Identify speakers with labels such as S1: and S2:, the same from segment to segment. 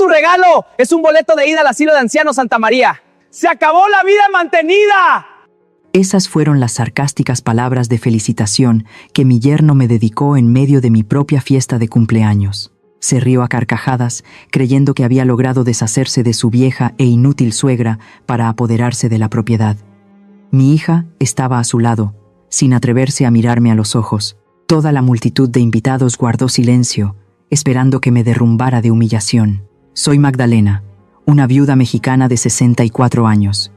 S1: tu regalo! ¡Es un boleto de ida al asilo de ancianos Santa María! ¡Se acabó la vida mantenida!
S2: Esas fueron las sarcásticas palabras de felicitación que mi yerno me dedicó en medio de mi propia fiesta de cumpleaños. Se rió a carcajadas, creyendo que había logrado deshacerse de su vieja e inútil suegra para apoderarse de la propiedad. Mi hija estaba a su lado, sin atreverse a mirarme a los ojos. Toda la multitud de invitados guardó silencio, esperando que me derrumbara de humillación. Soy Magdalena, una viuda mexicana de 64 años.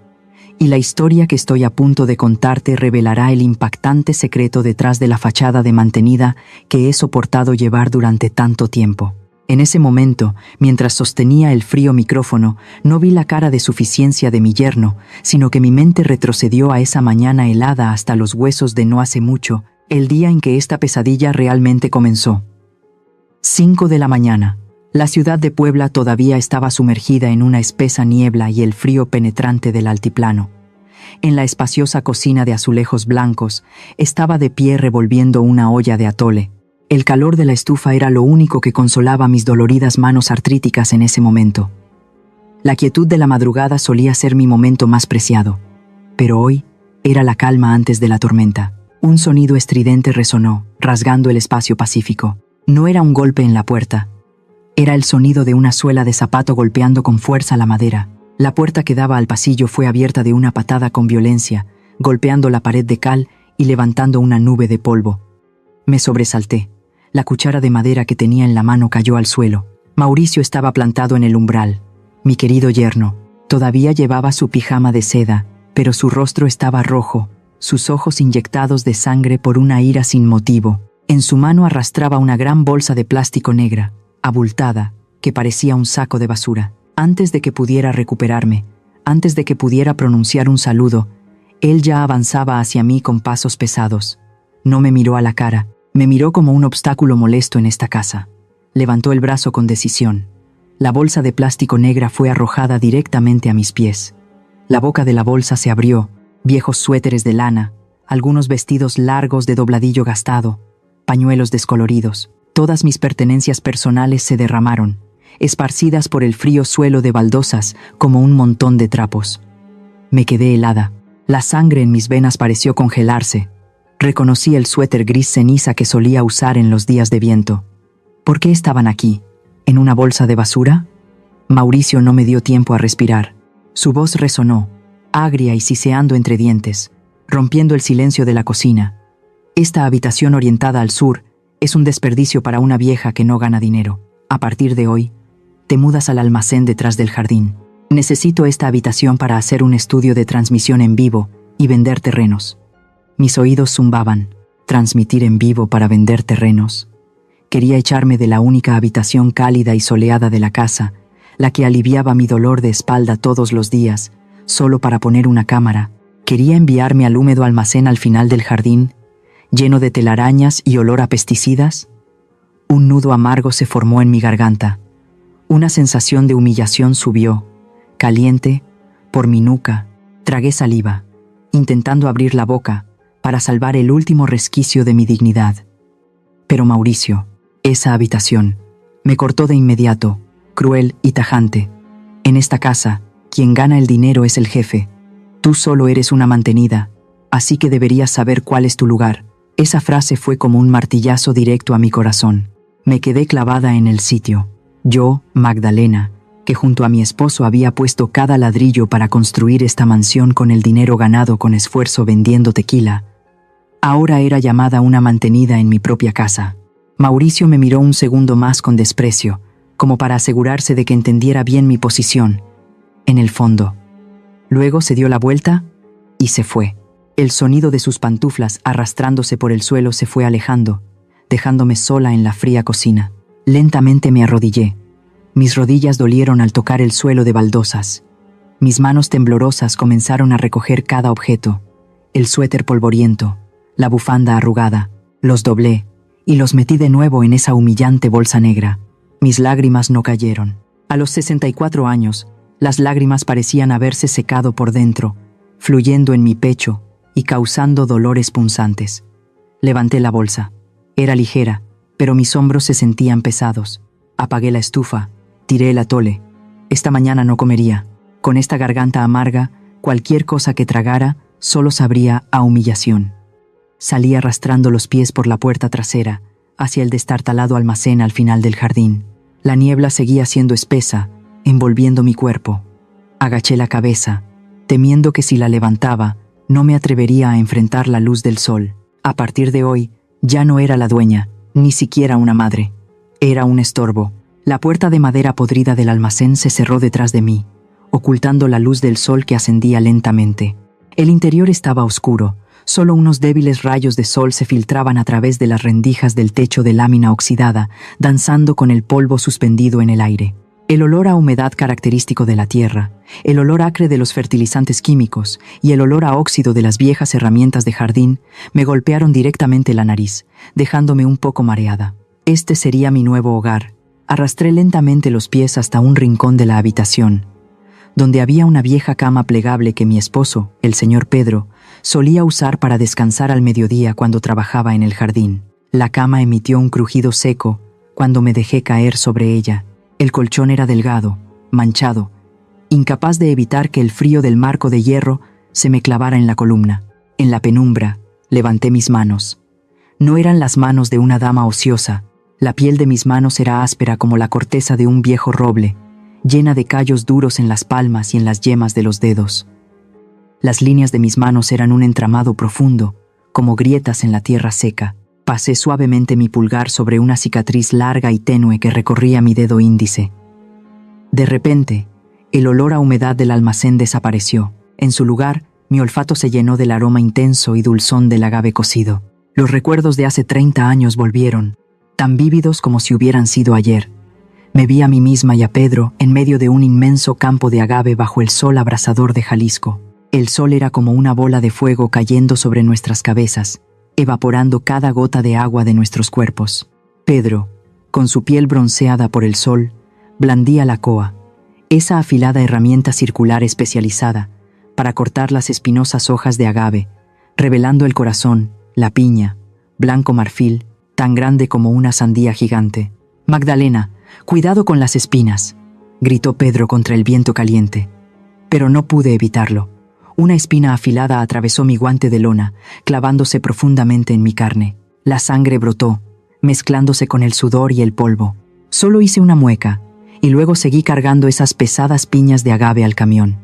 S2: Y la historia que estoy a punto de contarte revelará el impactante secreto detrás de la fachada de mantenida que he soportado llevar durante tanto tiempo. En ese momento, mientras sostenía el frío micrófono, no vi la cara de suficiencia de mi yerno, sino que mi mente retrocedió a esa mañana helada hasta los huesos de no hace mucho, el día en que esta pesadilla realmente comenzó. 5 de la mañana. La ciudad de Puebla todavía estaba sumergida en una espesa niebla y el frío penetrante del altiplano. En la espaciosa cocina de azulejos blancos, estaba de pie revolviendo una olla de atole. El calor de la estufa era lo único que consolaba mis doloridas manos artríticas en ese momento. La quietud de la madrugada solía ser mi momento más preciado, pero hoy era la calma antes de la tormenta. Un sonido estridente resonó, rasgando el espacio pacífico. No era un golpe en la puerta. Era el sonido de una suela de zapato golpeando con fuerza la madera. La puerta que daba al pasillo fue abierta de una patada con violencia, golpeando la pared de cal y levantando una nube de polvo. Me sobresalté. La cuchara de madera que tenía en la mano cayó al suelo. Mauricio estaba plantado en el umbral. Mi querido yerno. Todavía llevaba su pijama de seda, pero su rostro estaba rojo, sus ojos inyectados de sangre por una ira sin motivo. En su mano arrastraba una gran bolsa de plástico negra, abultada, que parecía un saco de basura. Antes de que pudiera recuperarme, antes de que pudiera pronunciar un saludo, él ya avanzaba hacia mí con pasos pesados. No me miró a la cara, me miró como un obstáculo molesto en esta casa. Levantó el brazo con decisión. La bolsa de plástico negra fue arrojada directamente a mis pies. La boca de la bolsa se abrió, viejos suéteres de lana, algunos vestidos largos de dobladillo gastado, pañuelos descoloridos. Todas mis pertenencias personales se derramaron, esparcidas por el frío suelo de baldosas como un montón de trapos. Me quedé helada. La sangre en mis venas pareció congelarse. Reconocí el suéter gris ceniza que solía usar en los días de viento. ¿Por qué estaban aquí? ¿En una bolsa de basura? Mauricio no me dio tiempo a respirar. Su voz resonó, agria y siseando entre dientes, rompiendo el silencio de la cocina. Esta habitación orientada al sur es un desperdicio para una vieja que no gana dinero. A partir de hoy, te mudas al almacén detrás del jardín. Necesito esta habitación para hacer un estudio de transmisión en vivo y vender terrenos. Mis oídos zumbaban. Transmitir en vivo para vender terrenos. Quería echarme de la única habitación cálida y soleada de la casa, la que aliviaba mi dolor de espalda todos los días, solo para poner una cámara. Quería enviarme al húmedo almacén al final del jardín, lleno de telarañas y olor a pesticidas. Un nudo amargo se formó en mi garganta. Una sensación de humillación subió, caliente, por mi nuca. Tragué saliva, intentando abrir la boca para salvar el último resquicio de mi dignidad. Pero Mauricio, esa habitación, me cortó de inmediato, cruel y tajante. En esta casa, quien gana el dinero es el jefe. Tú solo eres una mantenida, así que deberías saber cuál es tu lugar. Esa frase fue como un martillazo directo a mi corazón. Me quedé clavada en el sitio. Yo, Magdalena, que junto a mi esposo había puesto cada ladrillo para construir esta mansión con el dinero ganado con esfuerzo vendiendo tequila, ahora era llamada una mantenida en mi propia casa. Mauricio me miró un segundo más con desprecio, como para asegurarse de que entendiera bien mi posición, en el fondo. Luego se dio la vuelta y se fue. El sonido de sus pantuflas arrastrándose por el suelo se fue alejando, dejándome sola en la fría cocina. Lentamente me arrodillé. Mis rodillas dolieron al tocar el suelo de baldosas. Mis manos temblorosas comenzaron a recoger cada objeto. El suéter polvoriento, la bufanda arrugada. Los doblé y los metí de nuevo en esa humillante bolsa negra. Mis lágrimas no cayeron. A los 64 años, las lágrimas parecían haberse secado por dentro, fluyendo en mi pecho y causando dolores punzantes. Levanté la bolsa. Era ligera, pero mis hombros se sentían pesados. Apagué la estufa Tiré el atole. Esta mañana no comería. Con esta garganta amarga, cualquier cosa que tragara solo sabría a humillación. Salí arrastrando los pies por la puerta trasera, hacia el destartalado almacén al final del jardín. La niebla seguía siendo espesa, envolviendo mi cuerpo. Agaché la cabeza, temiendo que si la levantaba, no me atrevería a enfrentar la luz del sol. A partir de hoy, ya no era la dueña, ni siquiera una madre. Era un estorbo. La puerta de madera podrida del almacén se cerró detrás de mí, ocultando la luz del sol que ascendía lentamente. El interior estaba oscuro. Solo unos débiles rayos de sol se filtraban a través de las rendijas del techo de lámina oxidada, danzando con el polvo suspendido en el aire. El olor a humedad característico de la tierra, el olor acre de los fertilizantes químicos y el olor a óxido de las viejas herramientas de jardín me golpearon directamente la nariz, dejándome un poco mareada. Este sería mi nuevo hogar. Arrastré lentamente los pies hasta un rincón de la habitación, donde había una vieja cama plegable que mi esposo, el señor Pedro, solía usar para descansar al mediodía cuando trabajaba en el jardín. La cama emitió un crujido seco cuando me dejé caer sobre ella. El colchón era delgado, manchado, incapaz de evitar que el frío del marco de hierro se me clavara en la columna. En la penumbra, levanté mis manos. No eran las manos de una dama ociosa. La piel de mis manos era áspera como la corteza de un viejo roble, llena de callos duros en las palmas y en las yemas de los dedos. Las líneas de mis manos eran un entramado profundo, como grietas en la tierra seca. Pasé suavemente mi pulgar sobre una cicatriz larga y tenue que recorría mi dedo índice. De repente, el olor a humedad del almacén desapareció. En su lugar, mi olfato se llenó del aroma intenso y dulzón del agave cocido. Los recuerdos de hace 30 años volvieron, tan vívidos como si hubieran sido ayer. Me vi a mí misma y a Pedro en medio de un inmenso campo de agave bajo el sol abrasador de Jalisco. El sol era como una bola de fuego cayendo sobre nuestras cabezas, evaporando cada gota de agua de nuestros cuerpos. Pedro, con su piel bronceada por el sol, blandía la coa, esa afilada herramienta circular especializada para cortar las espinosas hojas de agave, revelando el corazón, la piña, blanco marfil, tan grande como una sandía gigante. «Magdalena, cuidado con las espinas», gritó Pedro contra el viento caliente. Pero no pude evitarlo. Una espina afilada atravesó mi guante de lona, clavándose profundamente en mi carne. La sangre brotó, mezclándose con el sudor y el polvo. Solo hice una mueca, y luego seguí cargando esas pesadas piñas de agave al camión.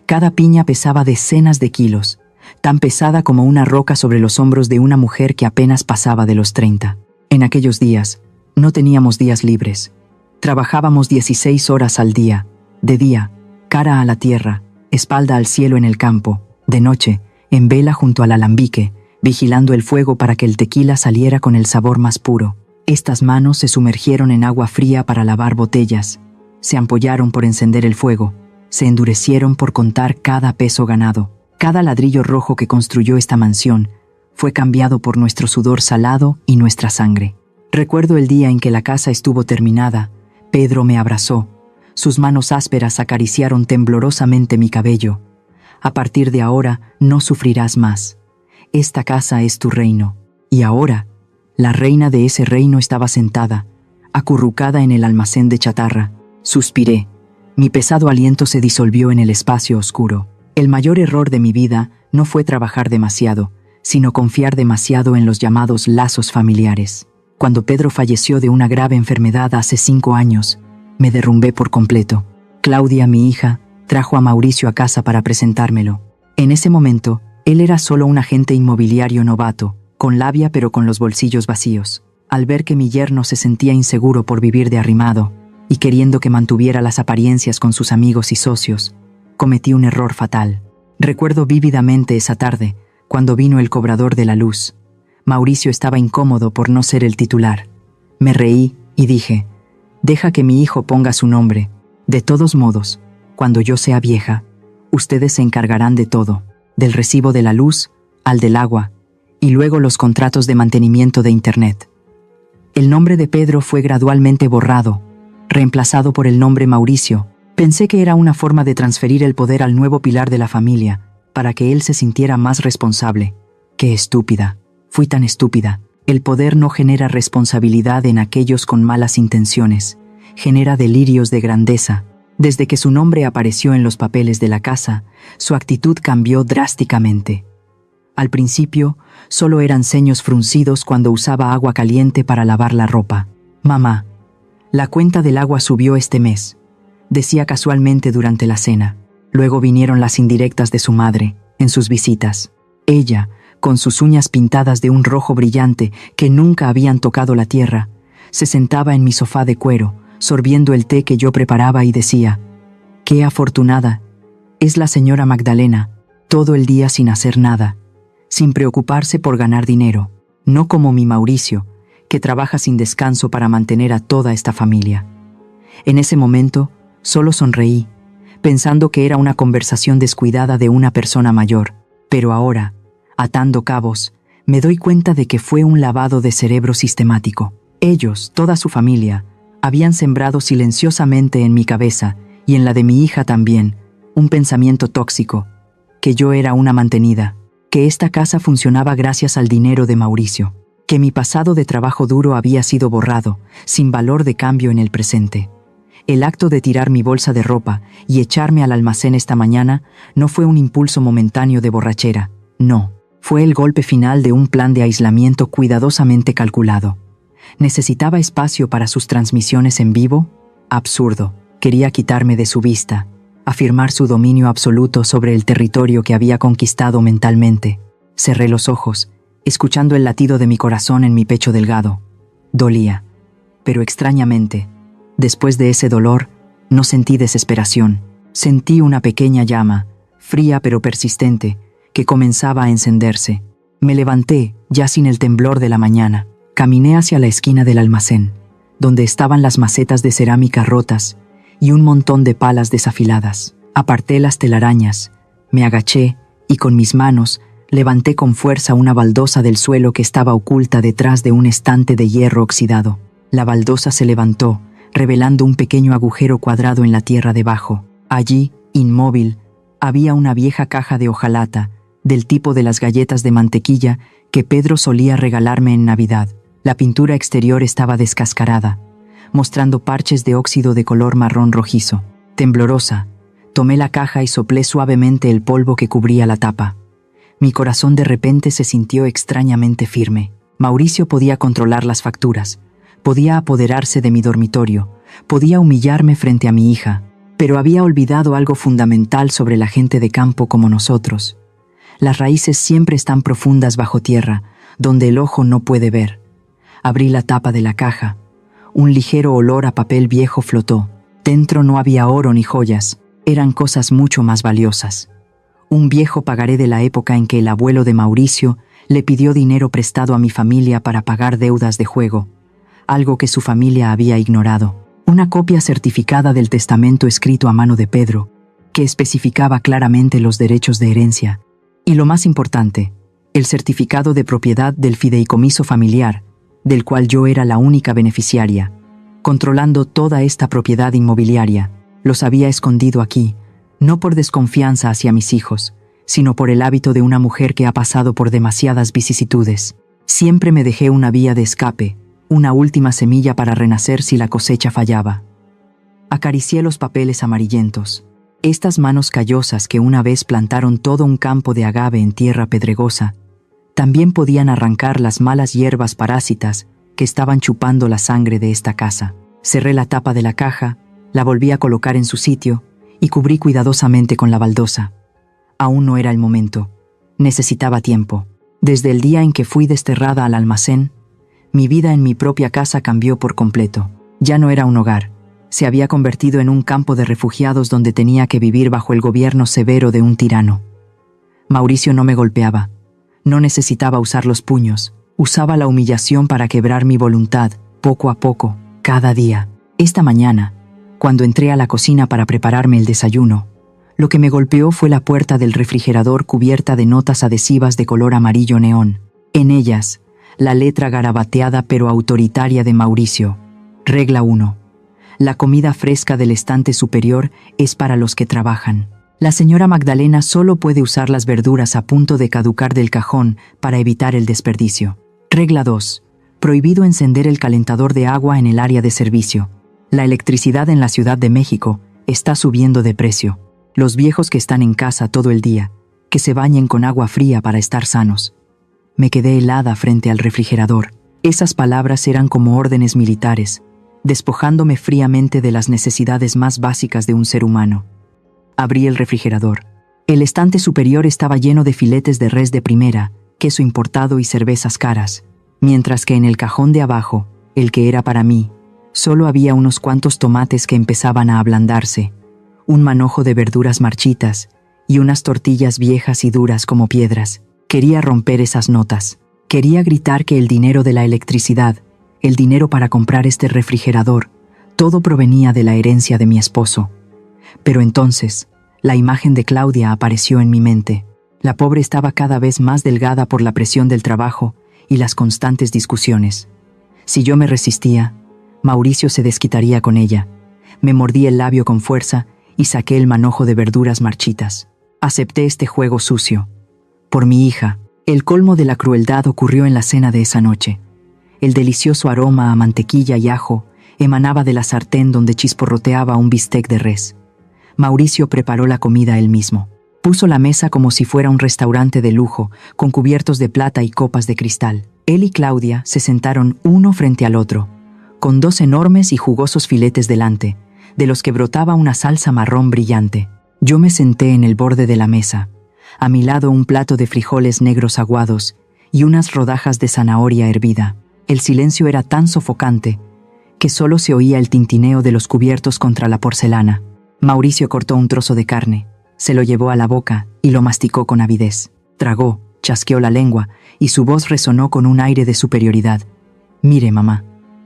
S2: Cada piña pesaba decenas de kilos, tan pesada como una roca sobre los hombros de una mujer que apenas pasaba de los 30. En aquellos días, no teníamos días libres. Trabajábamos 16 horas al día, de día, cara a la tierra, espalda al cielo en el campo, de noche, en vela junto al alambique, vigilando el fuego para que el tequila saliera con el sabor más puro. Estas manos se sumergieron en agua fría para lavar botellas, se ampollaron por encender el fuego, se endurecieron por contar cada peso ganado. Cada ladrillo rojo que construyó esta mansión fue cambiado por nuestro sudor salado y nuestra sangre. Recuerdo el día en que la casa estuvo terminada. Pedro me abrazó. Sus manos ásperas acariciaron temblorosamente mi cabello. «A partir de ahora no sufrirás más. Esta casa es tu reino». Y ahora, la reina de ese reino estaba sentada, acurrucada en el almacén de chatarra. Suspiré. Mi pesado aliento se disolvió en el espacio oscuro. El mayor error de mi vida no fue trabajar demasiado, sino confiar demasiado en los llamados lazos familiares. Cuando Pedro falleció de una grave enfermedad hace 5 años, me derrumbé por completo. Claudia, mi hija, trajo a Mauricio a casa para presentármelo. En ese momento, él era solo un agente inmobiliario novato, con labia pero con los bolsillos vacíos. Al ver que mi yerno se sentía inseguro por vivir de arrimado y queriendo que mantuviera las apariencias con sus amigos y socios, cometí un error fatal. Recuerdo vívidamente esa tarde, cuando vino el cobrador de la luz. Mauricio estaba incómodo por no ser el titular. Me reí y dije: «Deja que mi hijo ponga su nombre. De todos modos, cuando yo sea vieja, ustedes se encargarán de todo, del recibo de la luz al del agua, y luego los contratos de mantenimiento de Internet». El nombre de Pedro fue gradualmente borrado, reemplazado por el nombre Mauricio. Pensé que era una forma de transferir el poder al nuevo pilar de la familia, para que él se sintiera más responsable. ¡Qué estúpida! Fui tan estúpida. El poder no genera responsabilidad en aquellos con malas intenciones, genera delirios de grandeza. Desde que su nombre apareció en los papeles de la casa, su actitud cambió drásticamente. Al principio, solo eran ceños fruncidos cuando usaba agua caliente para lavar la ropa. «Mamá, la cuenta del agua subió este mes», decía casualmente durante la cena. Luego vinieron las indirectas de su madre, en sus visitas. Ella, con sus uñas pintadas de un rojo brillante que nunca habían tocado la tierra, se sentaba en mi sofá de cuero, sorbiendo el té que yo preparaba y decía: «Qué afortunada es la señora Magdalena, todo el día sin hacer nada, sin preocuparse por ganar dinero, no como mi Mauricio, que trabaja sin descanso para mantener a toda esta familia». En ese momento, solo sonreí, pensando que era una conversación descuidada de una persona mayor, pero ahora, atando cabos, me doy cuenta de que fue un lavado de cerebro sistemático. Ellos, toda su familia, habían sembrado silenciosamente en mi cabeza, y en la de mi hija también, un pensamiento tóxico, que yo era una mantenida, que esta casa funcionaba gracias al dinero de Mauricio, que mi pasado de trabajo duro había sido borrado, sin valor de cambio en el presente. El acto de tirar mi bolsa de ropa y echarme al almacén esta mañana no fue un impulso momentáneo de borrachera, no, fue el golpe final de un plan de aislamiento cuidadosamente calculado. ¿Necesitaba espacio para sus transmisiones en vivo? Absurdo. Quería quitarme de su vista, afirmar su dominio absoluto sobre el territorio que había conquistado mentalmente. Cerré los ojos, escuchando el latido de mi corazón en mi pecho delgado. Dolía, pero extrañamente, después de ese dolor, no sentí desesperación. Sentí una pequeña llama, fría pero persistente, que comenzaba a encenderse. Me levanté, ya sin el temblor de la mañana. Caminé hacia la esquina del almacén, donde estaban las macetas de cerámica rotas y un montón de palas desafiladas. Aparté las telarañas, me agaché y con mis manos levanté con fuerza una baldosa del suelo que estaba oculta detrás de un estante de hierro oxidado. La baldosa se levantó, revelando un pequeño agujero cuadrado en la tierra debajo. Allí, inmóvil, había una vieja caja de hojalata, del tipo de las galletas de mantequilla que Pedro solía regalarme en Navidad. La pintura exterior estaba descascarada, mostrando parches de óxido de color marrón rojizo. Temblorosa, tomé la caja y soplé suavemente el polvo que cubría la tapa. Mi corazón de repente se sintió extrañamente firme. Mauricio podía controlar las facturas, podía apoderarse de mi dormitorio, podía humillarme frente a mi hija, pero había olvidado algo fundamental sobre la gente de campo como nosotros. Las raíces siempre están profundas bajo tierra, donde el ojo no puede ver. Abrí la tapa de la caja. Un ligero olor a papel viejo flotó. Dentro no había oro ni joyas, eran cosas mucho más valiosas. Un viejo pagaré de la época en que el abuelo de Mauricio le pidió dinero prestado a mi familia para pagar deudas de juego, algo que su familia había ignorado. Una copia certificada del testamento escrito a mano de Pedro, que especificaba claramente los derechos de herencia. Y lo más importante, el certificado de propiedad del fideicomiso familiar, del cual yo era la única beneficiaria. Controlando toda esta propiedad inmobiliaria, los había escondido aquí, no por desconfianza hacia mis hijos, sino por el hábito de una mujer que ha pasado por demasiadas vicisitudes. Siempre me dejé una vía de escape, una última semilla para renacer si la cosecha fallaba. Acaricié los papeles amarillentos. Estas manos callosas que una vez plantaron todo un campo de agave en tierra pedregosa, también podían arrancar las malas hierbas parásitas que estaban chupando la sangre de esta casa. Cerré la tapa de la caja, la volví a colocar en su sitio y cubrí cuidadosamente con la baldosa. Aún no era el momento. Necesitaba tiempo. Desde el día en que fui desterrada al almacén, mi vida en mi propia casa cambió por completo. Ya no era un hogar. Se había convertido en un campo de refugiados donde tenía que vivir bajo el gobierno severo de un tirano. Mauricio no me golpeaba. No necesitaba usar los puños. Usaba la humillación para quebrar mi voluntad, poco a poco, cada día. Esta mañana, cuando entré a la cocina para prepararme el desayuno, lo que me golpeó fue la puerta del refrigerador cubierta de notas adhesivas de color amarillo neón. En ellas, la letra garabateada pero autoritaria de Mauricio. Regla 1. La comida fresca del estante superior es para los que trabajan. La señora Magdalena solo puede usar las verduras a punto de caducar del cajón para evitar el desperdicio. Regla 2. Prohibido encender el calentador de agua en el área de servicio. La electricidad en la Ciudad de México está subiendo de precio. Los viejos que están en casa todo el día, que se bañen con agua fría para estar sanos. Me quedé helada frente al refrigerador. Esas palabras eran como órdenes militares, despojándome fríamente de las necesidades más básicas de un ser humano. Abrí el refrigerador. El estante superior estaba lleno de filetes de res de primera, queso importado y cervezas caras, mientras que en el cajón de abajo, el que era para mí, solo había unos cuantos tomates que empezaban a ablandarse, un manojo de verduras marchitas y unas tortillas viejas y duras como piedras. Quería romper esas notas. Quería gritar que el dinero de la electricidad, el dinero para comprar este refrigerador, todo provenía de la herencia de mi esposo. Pero entonces, la imagen de Claudia apareció en mi mente. La pobre estaba cada vez más delgada por la presión del trabajo y las constantes discusiones. Si yo me resistía, Mauricio se desquitaría con ella. Me mordí el labio con fuerza y saqué el manojo de verduras marchitas. Acepté este juego sucio. Por mi hija, el colmo de la crueldad ocurrió en la cena de esa noche. El delicioso aroma a mantequilla y ajo emanaba de la sartén donde chisporroteaba un bistec de res. Mauricio preparó la comida él mismo. Puso la mesa como si fuera un restaurante de lujo, con cubiertos de plata y copas de cristal. Él y Claudia se sentaron uno frente al otro, con dos enormes y jugosos filetes delante, de los que brotaba una salsa marrón brillante. Yo me senté en el borde de la mesa. A mi lado un plato de frijoles negros aguados y unas rodajas de zanahoria hervida. El silencio era tan sofocante que solo se oía el tintineo de los cubiertos contra la porcelana. Mauricio cortó un trozo de carne, se lo llevó a la boca y lo masticó con avidez. Tragó, chasqueó la lengua y su voz resonó con un aire de superioridad. «Mire, mamá,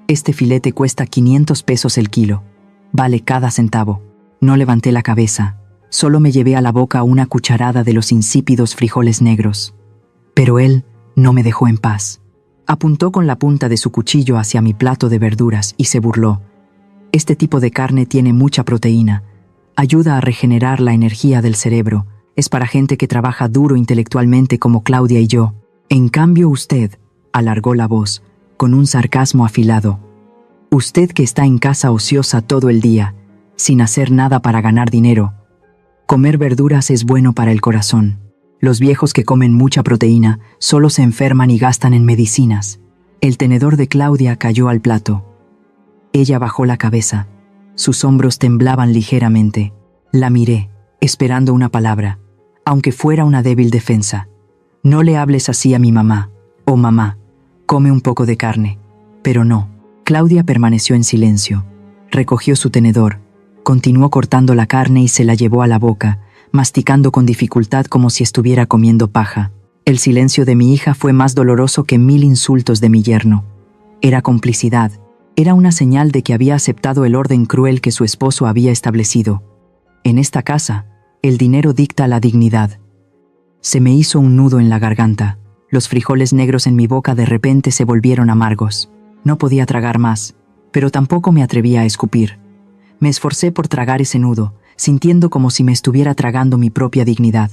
S2: este filete cuesta 500 pesos el kilo. Vale cada centavo». No levanté la cabeza, solo me llevé a la boca una cucharada de los insípidos frijoles negros. Pero él no me dejó en paz. Apuntó con la punta de su cuchillo hacia mi plato de verduras y se burló. «Este tipo de carne tiene mucha proteína. Ayuda a regenerar la energía del cerebro. Es para gente que trabaja duro intelectualmente como Claudia y yo. En cambio usted», alargó la voz, con un sarcasmo afilado, «usted que está en casa ociosa todo el día, sin hacer nada para ganar dinero. Comer verduras es bueno para el corazón. Los viejos que comen mucha proteína solo se enferman y gastan en medicinas». El tenedor de Claudia cayó al plato. Ella bajó la cabeza. Sus hombros temblaban ligeramente. La miré, esperando una palabra, aunque fuera una débil defensa. «No le hables así a mi mamá. Oh, mamá, come un poco de carne». Pero no. Claudia permaneció en silencio. Recogió su tenedor, continuó cortando la carne y se la llevó a la boca, masticando con dificultad como si estuviera comiendo paja. El silencio de mi hija fue más doloroso que 1000 insultos de mi yerno. Era complicidad. Era una señal de que había aceptado el orden cruel que su esposo había establecido. En esta casa, el dinero dicta la dignidad. Se me hizo un nudo en la garganta. Los frijoles negros en mi boca de repente se volvieron amargos. No podía tragar más, pero tampoco me atrevía a escupir. Me esforcé por tragar ese nudo, sintiendo como si me estuviera tragando mi propia dignidad.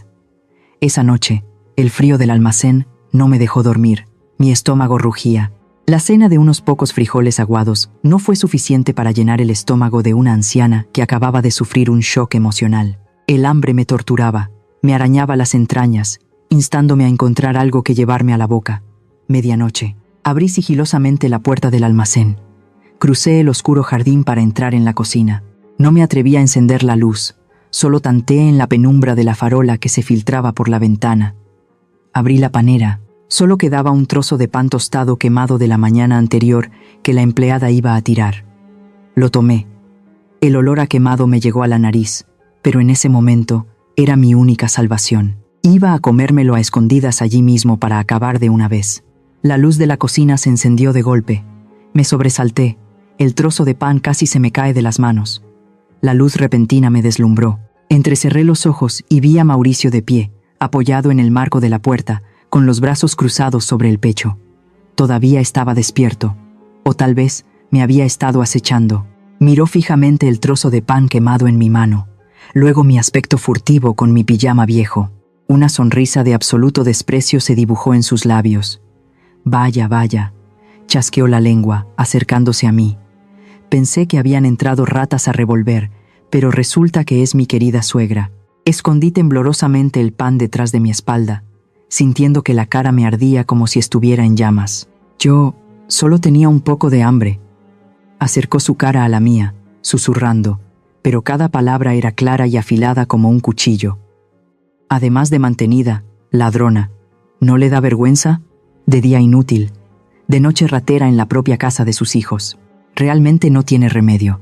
S2: Esa noche, el frío del almacén no me dejó dormir. Mi estómago rugía. La cena de unos pocos frijoles aguados no fue suficiente para llenar el estómago de una anciana que acababa de sufrir un shock emocional. El hambre me torturaba, me arañaba las entrañas, instándome a encontrar algo que llevarme a la boca. Medianoche. Abrí sigilosamente la puerta del almacén. Crucé el oscuro jardín para entrar en la cocina. No me atreví a encender la luz, solo tanteé en la penumbra de la farola que se filtraba por la ventana. Abrí la panera. Solo quedaba un trozo de pan tostado quemado de la mañana anterior que la empleada iba a tirar. Lo tomé. El olor a quemado me llegó a la nariz, pero en ese momento era mi única salvación. Iba a comérmelo a escondidas allí mismo para acabar de una vez. La luz de la cocina se encendió de golpe. Me sobresalté. El trozo de pan casi se me cae de las manos. La luz repentina me deslumbró. Entrecerré los ojos y vi a Mauricio de pie, apoyado en el marco de la puerta, con los brazos cruzados sobre el pecho. Todavía estaba despierto, o tal vez me había estado acechando. Miró fijamente el trozo de pan quemado en mi mano, luego mi aspecto furtivo con mi pijama viejo. Una sonrisa de absoluto desprecio se dibujó en sus labios. «Vaya, vaya», chasqueó la lengua, acercándose a mí. Pensé que habían entrado ratas a revolver, pero resulta que es mi querida suegra. Escondí temblorosamente el pan detrás de mi espalda, sintiendo que la cara me ardía como si estuviera en llamas. Yo solo tenía un poco de hambre. Acercó su cara a la mía, susurrando, pero cada palabra era clara y afilada como un cuchillo. Además de mantenida, ladrona. ¿No le da vergüenza? De día inútil, de noche ratera en la propia casa de sus hijos. Realmente no tiene remedio.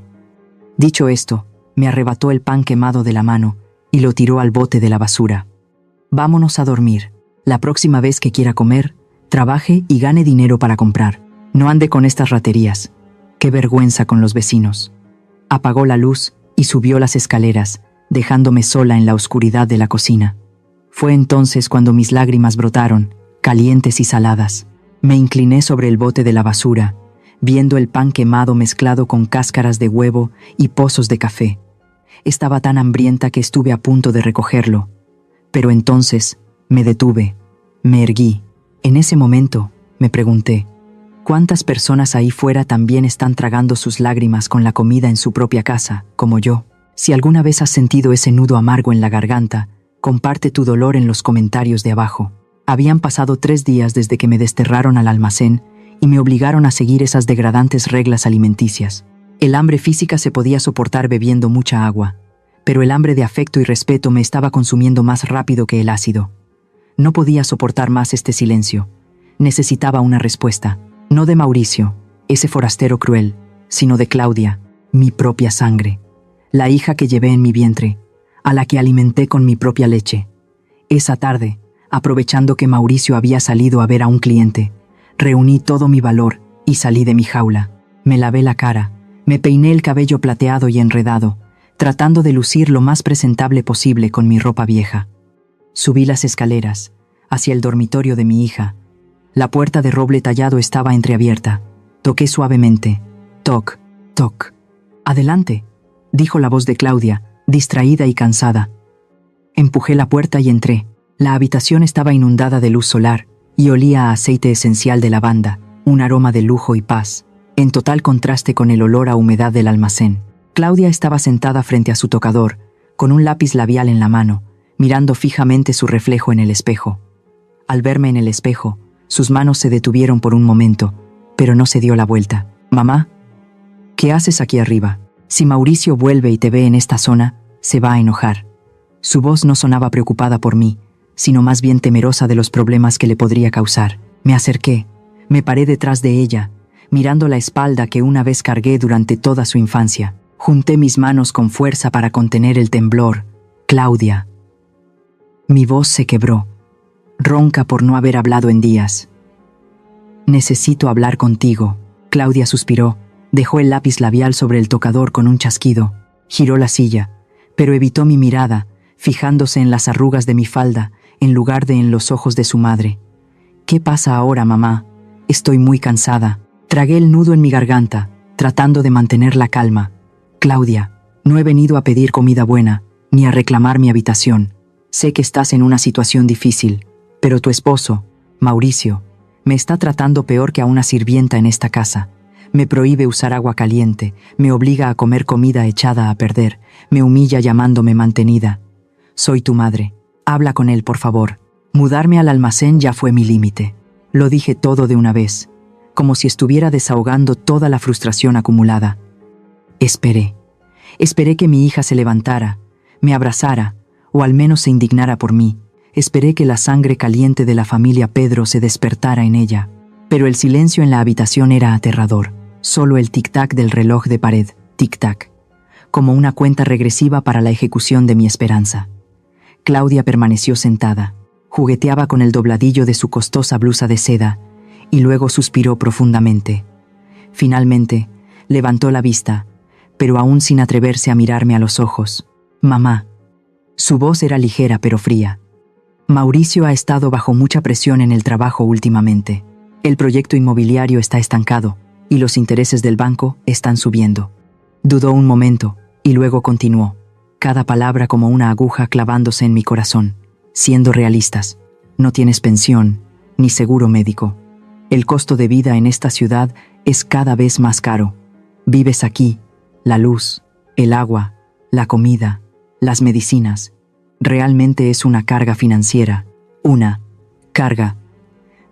S2: Dicho esto, me arrebató el pan quemado de la mano y lo tiró al bote de la basura. Vámonos a dormir. La próxima vez que quiera comer, trabaje y gane dinero para comprar. No ande con estas raterías. Qué vergüenza con los vecinos. Apagó la luz y subió las escaleras, dejándome sola en la oscuridad de la cocina. Fue entonces cuando mis lágrimas brotaron, calientes y saladas. Me incliné sobre el bote de la basura, viendo el pan quemado mezclado con cáscaras de huevo y pozos de café. Estaba tan hambrienta que estuve a punto de recogerlo. Pero entonces me detuve, me erguí. En ese momento me pregunté, ¿cuántas personas ahí fuera también están tragando sus lágrimas con la comida en su propia casa, como yo? Si alguna vez has sentido ese nudo amargo en la garganta, comparte tu dolor en los comentarios de abajo. Habían pasado 3 días desde que me desterraron al almacén y me obligaron a seguir esas degradantes reglas alimenticias. El hambre física se podía soportar bebiendo mucha agua, pero el hambre de afecto y respeto me estaba consumiendo más rápido que el ácido. No podía soportar más este silencio. Necesitaba una respuesta, no de Mauricio, ese forastero cruel, sino de Claudia, mi propia sangre, la hija que llevé en mi vientre, a la que alimenté con mi propia leche. Esa tarde, aprovechando que Mauricio había salido a ver a un cliente, reuní todo mi valor y salí de mi jaula. Me lavé la cara, me peiné el cabello plateado y enredado, tratando de lucir lo más presentable posible con mi ropa vieja. Subí las escaleras, hacia el dormitorio de mi hija. La puerta de roble tallado estaba entreabierta. Toqué suavemente. Toc, toc. «Adelante», dijo la voz de Claudia, distraída y cansada. Empujé la puerta y entré. La habitación estaba inundada de luz solar y olía a aceite esencial de lavanda, un aroma de lujo y paz, en total contraste con el olor a humedad del almacén. Claudia estaba sentada frente a su tocador, con un lápiz labial en la mano, mirando fijamente su reflejo en el espejo. Al verme en el espejo, sus manos se detuvieron por un momento, pero no se dio la vuelta. «Mamá, ¿qué haces aquí arriba? Si Mauricio vuelve y te ve en esta zona, se va a enojar». Su voz no sonaba preocupada por mí, sino más bien temerosa de los problemas que le podría causar. Me acerqué, me paré detrás de ella, mirando la espalda que una vez cargué durante toda su infancia. Junté mis manos con fuerza para contener el temblor. «Claudia». Mi voz se quebró, ronca por no haber hablado en días. «Necesito hablar contigo». Claudia suspiró, dejó el lápiz labial sobre el tocador con un chasquido, giró la silla, pero evitó mi mirada, fijándose en las arrugas de mi falda, en lugar de en los ojos de su madre. «¿Qué pasa ahora, mamá? Estoy muy cansada». Tragué el nudo en mi garganta, tratando de mantener la calma. «Claudia, no he venido a pedir comida buena, ni a reclamar mi habitación. Sé que estás en una situación difícil, pero tu esposo, Mauricio, me está tratando peor que a una sirvienta en esta casa. Me prohíbe usar agua caliente, me obliga a comer comida echada a perder, me humilla llamándome mantenida. Soy tu madre. Habla con él, por favor. Mudarme al almacén ya fue mi límite». Lo dije todo de una vez, como si estuviera desahogando toda la frustración acumulada. Esperé que mi hija se levantara, me abrazara, o al menos se indignara por mí. Esperé que la sangre caliente de la familia Pedro se despertara en ella. Pero el silencio en la habitación era aterrador. Solo el tic-tac del reloj de pared, tic-tac, como una cuenta regresiva para la ejecución de mi esperanza. Claudia permaneció sentada, jugueteaba con el dobladillo de su costosa blusa de seda, y luego suspiró profundamente. Finalmente, levantó la vista, pero aún sin atreverse a mirarme a los ojos. «Mamá». Su voz era ligera pero fría. «Mauricio ha estado bajo mucha presión en el trabajo últimamente. El proyecto inmobiliario está estancado, y los intereses del banco están subiendo». Dudó un momento, y luego continuó, cada palabra como una aguja clavándose en mi corazón. «Siendo realistas, no tienes pensión, ni seguro médico. El costo de vida en esta ciudad es cada vez más caro. Vives aquí, la luz, el agua, la comida, las medicinas. Realmente es una carga financiera. Una carga.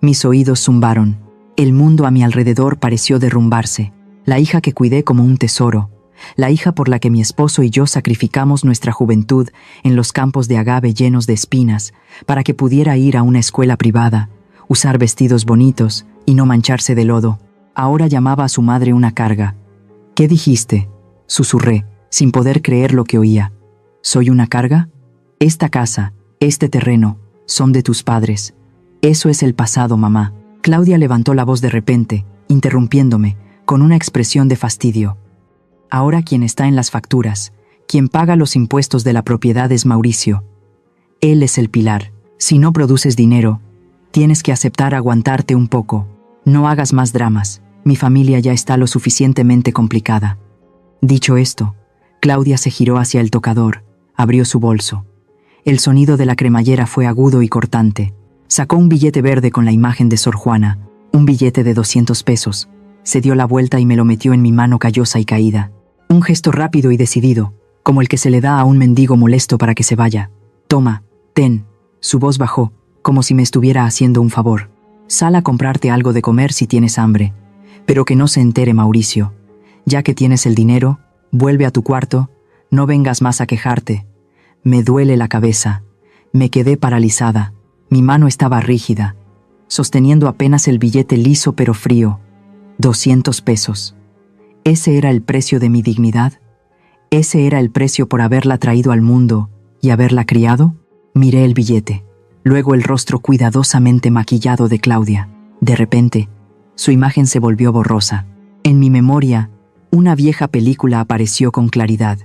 S2: Mis oídos zumbaron. El mundo a mi alrededor pareció derrumbarse. La hija que cuidé como un tesoro. La hija por la que mi esposo y yo sacrificamos nuestra juventud en los campos de agave llenos de espinas para que pudiera ir a una escuela privada, usar vestidos bonitos y no mancharse de lodo. Ahora llamaba a su madre una carga. ¿Qué dijiste?, susurré, sin poder creer lo que oía. ¿Soy una carga? Esta casa, este terreno, son de tus padres. Eso es el pasado, mamá. Claudia levantó la voz de repente, interrumpiéndome, con una expresión de fastidio. Ahora quien está en las facturas, quien paga los impuestos de la propiedad es Mauricio. Él es el pilar. Si no produces dinero, tienes que aceptar aguantarte un poco. No hagas más dramas. Mi familia ya está lo suficientemente complicada. Dicho esto, Claudia se giró hacia el tocador, abrió su bolso. El sonido de la cremallera fue agudo y cortante. Sacó un billete verde con la imagen de Sor Juana, un billete de 200 pesos. Se dio la vuelta y me lo metió en mi mano callosa y caída. Un gesto rápido y decidido, como el que se le da a un mendigo molesto para que se vaya. Toma, ten. Su voz bajó, como si me estuviera haciendo un favor. Sal a comprarte algo de comer si tienes hambre. Pero que no se entere Mauricio. Ya que tienes el dinero, vuelve a tu cuarto, no vengas más a quejarte. Me duele la cabeza. Me quedé paralizada. Mi mano estaba rígida, sosteniendo apenas el billete liso pero frío. 200 pesos. ¿Ese era el precio de mi dignidad? ¿Ese era el precio por haberla traído al mundo y haberla criado? Miré el billete, luego el rostro cuidadosamente maquillado de Claudia. De repente, su imagen se volvió borrosa. En mi memoria, una vieja película apareció con claridad.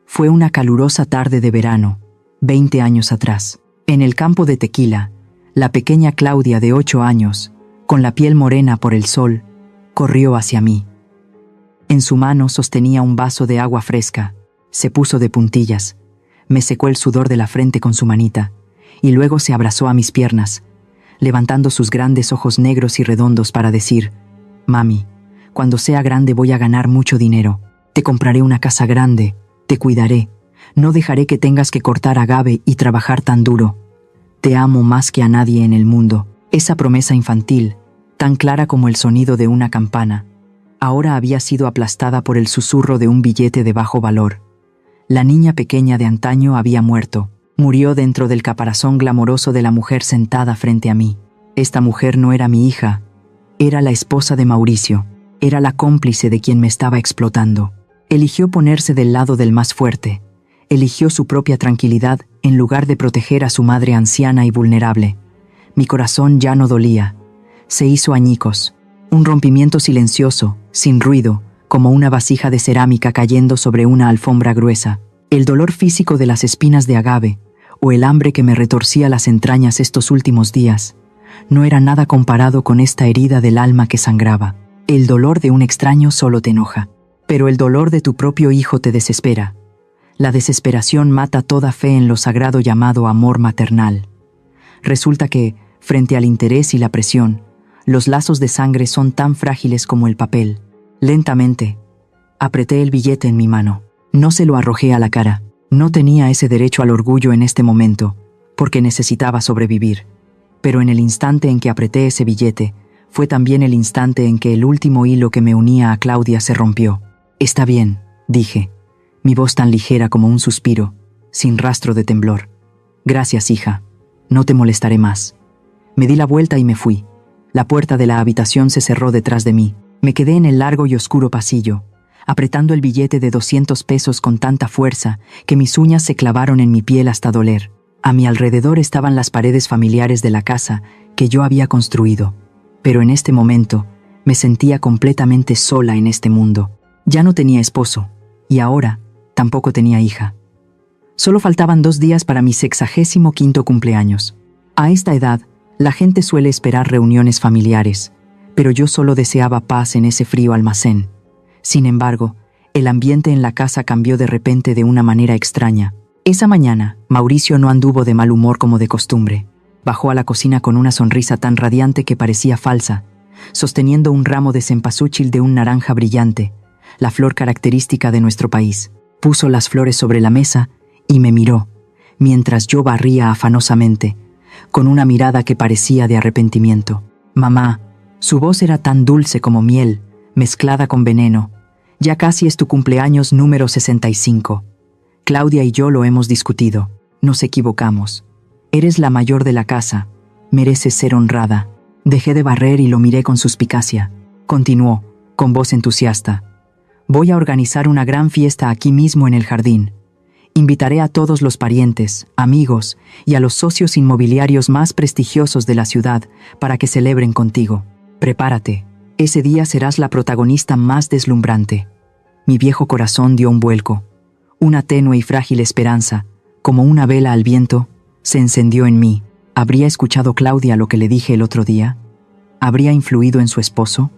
S2: Fue una calurosa tarde de verano, 20 años atrás. En el campo de Tequila, la pequeña Claudia de 8 años, con la piel morena por el sol, corrió hacia mí. En su mano sostenía un vaso de agua fresca. Se puso de puntillas. Me secó el sudor de la frente con su manita, y luego se abrazó a mis piernas, levantando sus grandes ojos negros y redondos para decir: «Mami, cuando sea grande voy a ganar mucho dinero. Te compraré una casa grande, te cuidaré. No dejaré que tengas que cortar agave y trabajar tan duro. Te amo más que a nadie en el mundo». Esa promesa infantil, tan clara como el sonido de una campana, ahora había sido aplastada por el susurro de un billete de bajo valor. La niña pequeña de antaño había muerto. Murió dentro del caparazón glamoroso de la mujer sentada frente a mí. Esta mujer no era mi hija. Era la esposa de Mauricio. Era la cómplice de quien me estaba explotando. Eligió ponerse del lado del más fuerte. Eligió su propia tranquilidad en lugar de proteger a su madre anciana y vulnerable. Mi corazón ya no dolía. Se hizo añicos. Un rompimiento silencioso, sin ruido, como una vasija de cerámica cayendo sobre una alfombra gruesa. El dolor físico de las espinas de agave, o el hambre que me retorcía las entrañas estos últimos días, no era nada comparado con esta herida del alma que sangraba. El dolor de un extraño solo te enoja, pero el dolor de tu propio hijo te desespera. La desesperación mata toda fe en lo sagrado llamado amor maternal. Resulta que, frente al interés y la presión, los lazos de sangre son tan frágiles como el papel. Lentamente, apreté el billete en mi mano. No se lo arrojé a la cara. No tenía ese derecho al orgullo en este momento, porque necesitaba sobrevivir. Pero en el instante en que apreté ese billete, fue también el instante en que el último hilo que me unía a Claudia se rompió. «Está bien», dije, mi voz tan ligera como un suspiro, sin rastro de temblor. «Gracias, hija. No te molestaré más». Me di la vuelta y me fui. La puerta de la habitación se cerró detrás de mí. Me quedé en el largo y oscuro pasillo, apretando el billete de 200 pesos con tanta fuerza que mis uñas se clavaron en mi piel hasta doler. A mi alrededor estaban las paredes familiares de la casa que yo había construido. Pero en este momento me sentía completamente sola en este mundo. Ya no tenía esposo, y ahora tampoco tenía hija. Solo faltaban 2 días para mi 65º cumpleaños. A esta edad, la gente suele esperar reuniones familiares, pero yo solo deseaba paz en ese frío almacén. Sin embargo, el ambiente en la casa cambió de repente de una manera extraña. Esa mañana, Mauricio no anduvo de mal humor como de costumbre. Bajó a la cocina con una sonrisa tan radiante que parecía falsa, sosteniendo un ramo de cempasúchil de un naranja brillante, la flor característica de nuestro país. Puso las flores sobre la mesa y me miró, mientras yo barría afanosamente, con una mirada que parecía de arrepentimiento. Mamá, su voz era tan dulce como miel, mezclada con veneno. Ya casi es tu cumpleaños número 65. Claudia y yo lo hemos discutido. Nos equivocamos. Eres la mayor de la casa. Mereces ser honrada. Dejé de barrer y lo miré con suspicacia. Continuó, con voz entusiasta. Voy a organizar una gran fiesta aquí mismo en el jardín. Invitaré a todos los parientes, amigos y a los socios inmobiliarios más prestigiosos de la ciudad para que celebren contigo. Prepárate. Ese día serás la protagonista más deslumbrante. Mi viejo corazón dio un vuelco. Una tenue y frágil esperanza, como una vela al viento, se encendió en mí. ¿Habría escuchado Claudia lo que le dije el otro día? ¿Habría influido en su esposo?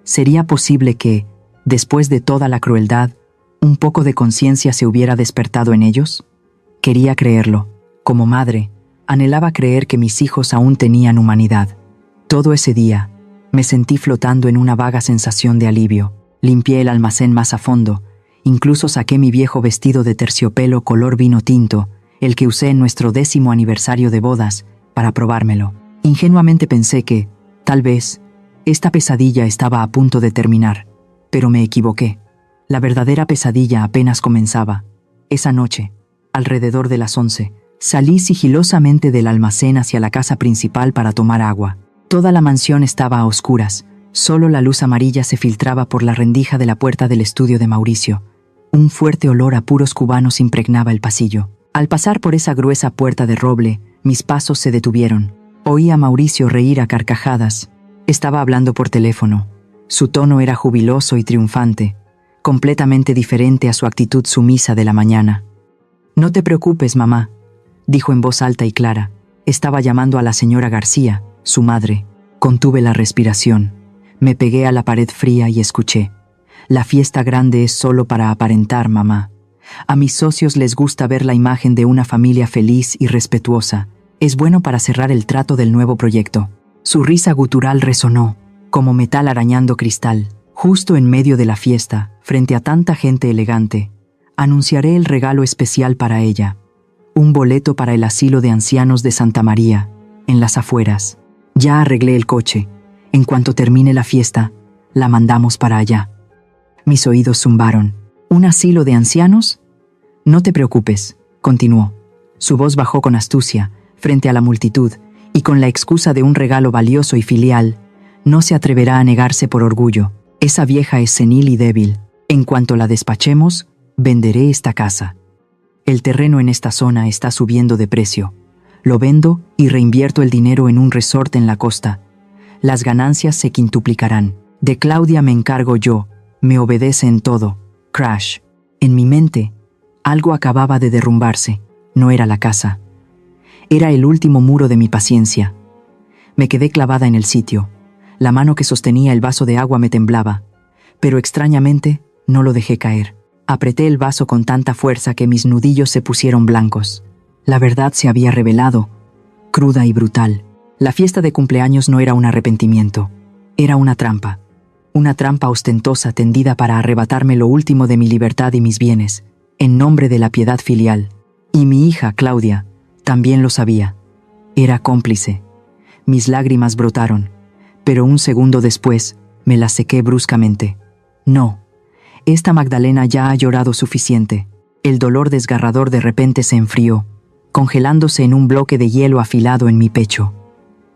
S2: ¿Sería posible que, después de toda la crueldad, un poco de conciencia se hubiera despertado en ellos? Quería creerlo. Como madre, anhelaba creer que mis hijos aún tenían humanidad. Todo ese día, me sentí flotando en una vaga sensación de alivio. Limpié el almacén más a fondo. Incluso saqué mi viejo vestido de terciopelo color vino tinto, el que usé en nuestro 10º aniversario de bodas, para probármelo. Ingenuamente pensé que, tal vez, esta pesadilla estaba a punto de terminar. Pero me equivoqué. La verdadera pesadilla apenas comenzaba. Esa noche, alrededor de las 11, salí sigilosamente del almacén hacia la casa principal para tomar agua. Toda la mansión estaba a oscuras. Solo la luz amarilla se filtraba por la rendija de la puerta del estudio de Mauricio. Un fuerte olor a puros cubanos impregnaba el pasillo. Al pasar por esa gruesa puerta de roble, mis pasos se detuvieron. Oí a Mauricio reír a carcajadas. Estaba hablando por teléfono. Su tono era jubiloso y triunfante, completamente diferente a su actitud sumisa de la mañana. «No te preocupes, mamá», dijo en voz alta y clara. Estaba llamando a la señora García, su madre. Contuve la respiración. Me pegué a la pared fría y escuché. «La fiesta grande es solo para aparentar, mamá. A mis socios les gusta ver la imagen de una familia feliz y respetuosa. Es bueno para cerrar el trato del nuevo proyecto». Su risa gutural resonó, como metal arañando cristal. Justo en medio de la fiesta, frente a tanta gente elegante, anunciaré el regalo especial para ella. Un boleto para el asilo de ancianos de Santa María, en las afueras. Ya arreglé el coche. En cuanto termine la fiesta, la mandamos para allá. Mis oídos zumbaron. ¿Un asilo de ancianos? No te preocupes, continuó. Su voz bajó con astucia, frente a la multitud, y con la excusa de un regalo valioso y filial, no se atreverá a negarse por orgullo. Esa vieja es senil y débil. En cuanto la despachemos, venderé esta casa. El terreno en esta zona está subiendo de precio. Lo vendo y reinvierto el dinero en un resort en la costa. Las ganancias se quintuplicarán. De Claudia me encargo yo. Me obedece en todo. Crash. En mi mente, algo acababa de derrumbarse. No era la casa. Era el último muro de mi paciencia. Me quedé clavada en el sitio. La mano que sostenía el vaso de agua me temblaba, pero extrañamente no lo dejé caer. Apreté el vaso con tanta fuerza que mis nudillos se pusieron blancos. La verdad se había revelado, cruda y brutal. La fiesta de cumpleaños no era un arrepentimiento, era una trampa ostentosa tendida para arrebatarme lo último de mi libertad y mis bienes, en nombre de la piedad filial. Y mi hija, Claudia, también lo sabía. Era cómplice. Mis lágrimas brotaron, pero un segundo después me las sequé bruscamente. No, esta Magdalena ya ha llorado suficiente. El dolor desgarrador de repente se enfrió, congelándose en un bloque de hielo afilado en mi pecho.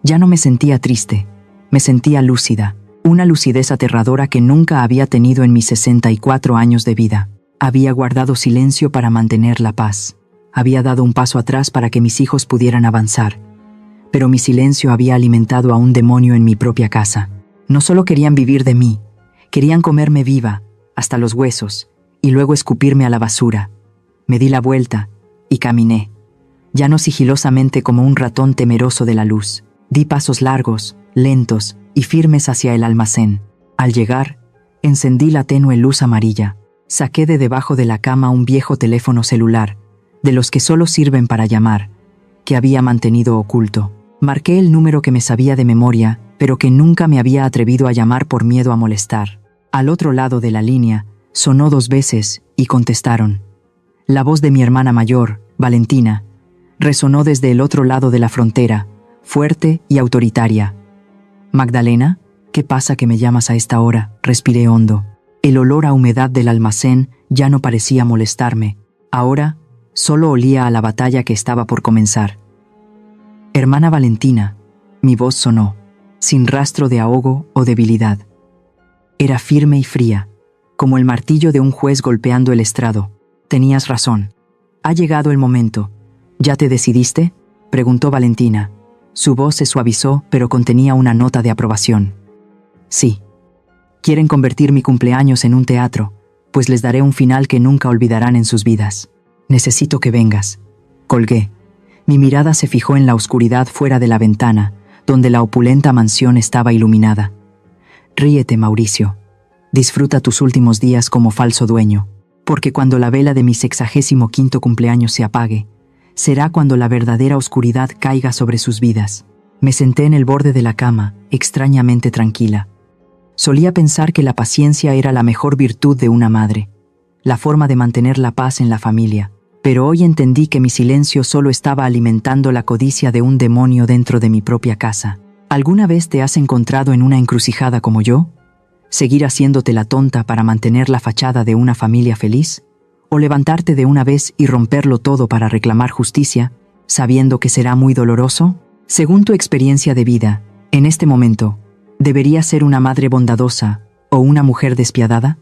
S2: Ya no me sentía triste, me sentía lúcida, una lucidez aterradora que nunca había tenido en mis 64 años de vida. Había guardado silencio para mantener la paz. Había dado un paso atrás para que mis hijos pudieran avanzar. Pero mi silencio había alimentado a un demonio en mi propia casa. No solo querían vivir de mí, querían comerme viva, hasta los huesos, y luego escupirme a la basura. Me di la vuelta y caminé, ya no sigilosamente como un ratón temeroso de la luz. Di pasos largos, lentos y firmes hacia el almacén. Al llegar, encendí la tenue luz amarilla. Saqué de debajo de la cama un viejo teléfono celular, de los que solo sirven para llamar, que había mantenido oculto. Marqué el número que me sabía de memoria, pero que nunca me había atrevido a llamar por miedo a molestar. Al otro lado de la línea, Sonó 2 veces y contestaron. La voz de mi hermana mayor, Valentina, resonó desde el otro lado de la frontera, fuerte y autoritaria. «Magdalena, ¿qué pasa que me llamas a esta hora?», respiré hondo. El olor a humedad del almacén ya no parecía molestarme. Ahora, solo olía a la batalla que estaba por comenzar. «Hermana Valentina», mi voz sonó, sin rastro de ahogo o debilidad. Era firme y fría, como el martillo de un juez golpeando el estrado. «Tenías razón. Ha llegado el momento. ¿Ya te decidiste?», preguntó Valentina. Su voz se suavizó, pero contenía una nota de aprobación. «Sí. Quieren convertir mi cumpleaños en un teatro, pues les daré un final que nunca olvidarán en sus vidas. Necesito que vengas». Colgué. Mi mirada se fijó en la oscuridad fuera de la ventana, donde la opulenta mansión estaba iluminada. «Ríete, Mauricio. Disfruta tus últimos días como falso dueño, porque cuando la vela de mi 65º cumpleaños se apague, será cuando la verdadera oscuridad caiga sobre sus vidas». Me senté en el borde de la cama, extrañamente tranquila. Solía pensar que la paciencia era la mejor virtud de una madre, la forma de mantener la paz en la familia, pero hoy entendí que mi silencio solo estaba alimentando la codicia de un demonio dentro de mi propia casa. ¿Alguna vez te has encontrado en una encrucijada como yo? ¿Seguir haciéndote la tonta para mantener la fachada de una familia feliz? ¿O levantarte de una vez y romperlo todo para reclamar justicia, sabiendo que será muy doloroso? Según tu experiencia de vida, en este momento, ¿debería ser una madre bondadosa o una mujer despiadada?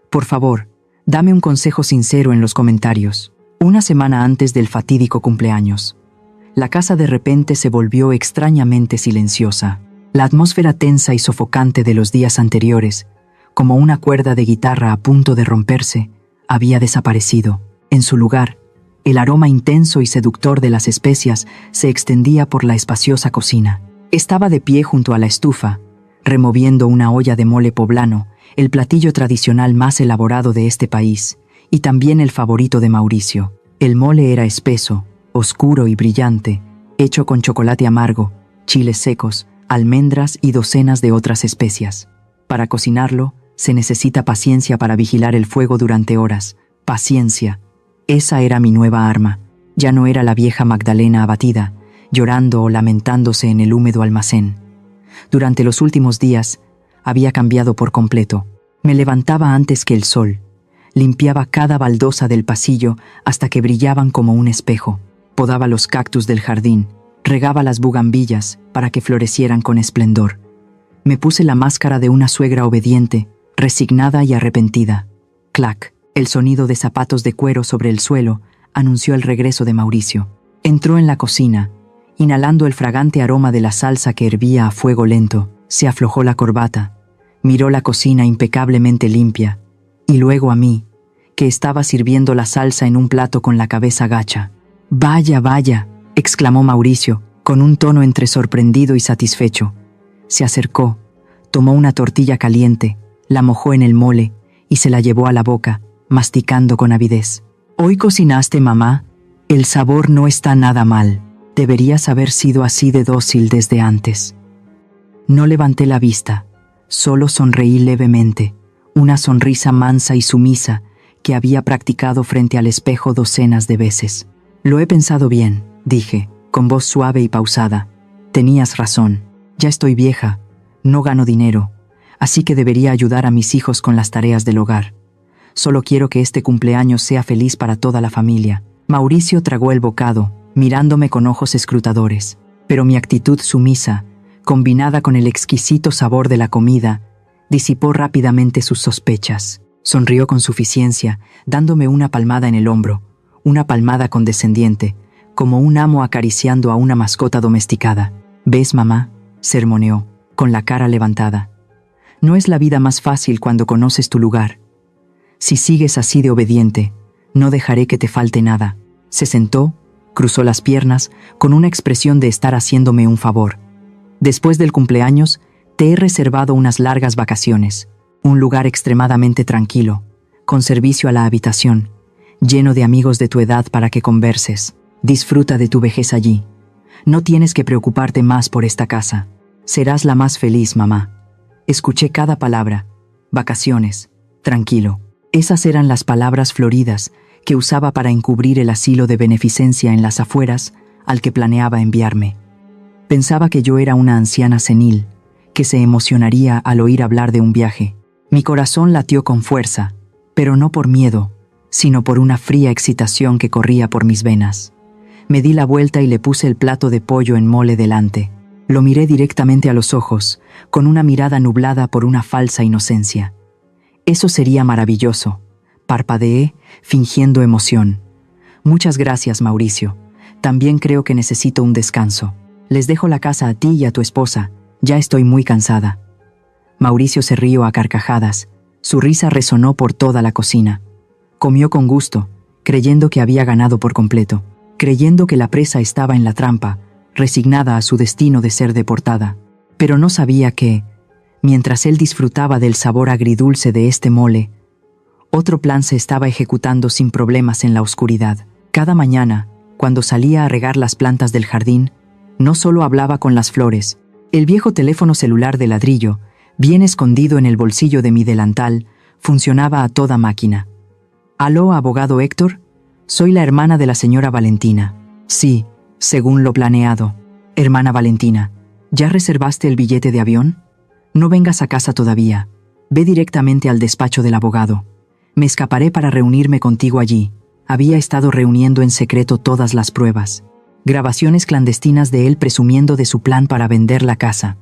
S2: Por favor, dame un consejo sincero en los comentarios. Una semana antes del fatídico cumpleaños, la casa de repente se volvió extrañamente silenciosa. La atmósfera tensa y sofocante de los días anteriores, como una cuerda de guitarra a punto de romperse, había desaparecido. En su lugar, el aroma intenso y seductor de las especias se extendía por la espaciosa cocina. Estaba de pie junto a la estufa, removiendo una olla de mole poblano, el platillo tradicional más elaborado de este país, y también el favorito de Mauricio. El mole era espeso, oscuro y brillante, hecho con chocolate amargo, chiles secos, almendras y docenas de otras especias. Para cocinarlo, se necesita paciencia para vigilar el fuego durante horas. Paciencia. Esa era mi nueva arma. Ya no era la vieja Magdalena abatida, llorando o lamentándose en el húmedo almacén. Durante los últimos días, había cambiado por completo. Me levantaba antes que el sol. Limpiaba cada baldosa del pasillo hasta que brillaban como un espejo. Podaba los cactus del jardín. Regaba las bugambillas para que florecieran con esplendor. Me puse la máscara de una suegra obediente, resignada y arrepentida. Clac. El sonido de zapatos de cuero sobre el suelo anunció el regreso de Mauricio. Entró en la cocina, inhalando el fragante aroma de la salsa que hervía a fuego lento. Se aflojó la corbata, miró la cocina impecablemente limpia, y luego a mí, que estaba sirviendo la salsa en un plato con la cabeza gacha. «Vaya, vaya», exclamó Mauricio, con un tono entre sorprendido y satisfecho. Se acercó, tomó una tortilla caliente, la mojó en el mole y se la llevó a la boca, masticando con avidez. «Hoy cocinaste, mamá. El sabor no está nada mal. Deberías haber sido así de dócil desde antes». No levanté la vista, solo sonreí levemente, una sonrisa mansa y sumisa que había practicado frente al espejo docenas de veces. «Lo he pensado bien», dije, con voz suave y pausada. «Tenías razón. Ya estoy vieja, no gano dinero, así que debería ayudar a mis hijos con las tareas del hogar. Solo quiero que este cumpleaños sea feliz para toda la familia». Mauricio tragó el bocado, mirándome con ojos escrutadores, pero mi actitud sumisa, combinada con el exquisito sabor de la comida, disipó rápidamente sus sospechas. Sonrió con suficiencia, dándome una palmada en el hombro, una palmada condescendiente, como un amo acariciando a una mascota domesticada. «¿Ves, mamá?», sermoneó, con la cara levantada. «No es la vida más fácil cuando conoces tu lugar. Si sigues así de obediente, no dejaré que te falte nada». Se sentó, cruzó las piernas, con una expresión de estar haciéndome un favor. «Después del cumpleaños, te he reservado unas largas vacaciones, un lugar extremadamente tranquilo, con servicio a la habitación, lleno de amigos de tu edad para que converses. Disfruta de tu vejez allí. No tienes que preocuparte más por esta casa. Serás la más feliz, mamá». Escuché cada palabra. Vacaciones. Tranquilo. Esas eran las palabras floridas que usaba para encubrir el asilo de beneficencia en las afueras al que planeaba enviarme. Pensaba que yo era una anciana senil, que se emocionaría al oír hablar de un viaje. Mi corazón latió con fuerza, pero no por miedo, sino por una fría excitación que corría por mis venas. Me di la vuelta y le puse el plato de pollo en mole delante. Lo miré directamente a los ojos, con una mirada nublada por una falsa inocencia. Eso sería maravilloso. Parpadeé, fingiendo emoción. Muchas gracias, Mauricio. También creo que necesito un descanso. Les dejo la casa a ti y a tu esposa. Ya estoy muy cansada. Mauricio se rió a carcajadas. Su risa resonó por toda la cocina. Comió con gusto, creyendo que había ganado por completo, creyendo que la presa estaba en la trampa, resignada a su destino de ser deportada. Pero no sabía que, mientras él disfrutaba del sabor agridulce de este mole, otro plan se estaba ejecutando sin problemas en la oscuridad. Cada mañana, cuando salía a regar las plantas del jardín, no solo hablaba con las flores. El viejo teléfono celular de ladrillo, bien escondido en el bolsillo de mi delantal, funcionaba a toda máquina. «¿Aló, abogado Héctor? Soy la hermana de la señora Valentina». «Sí, según lo planeado». «Hermana Valentina, ¿ya reservaste el billete de avión? No vengas a casa todavía. Ve directamente al despacho del abogado. Me escaparé para reunirme contigo allí». Había estado reuniendo en secreto todas las pruebas. Grabaciones clandestinas de él presumiendo de su plan para vender la casa.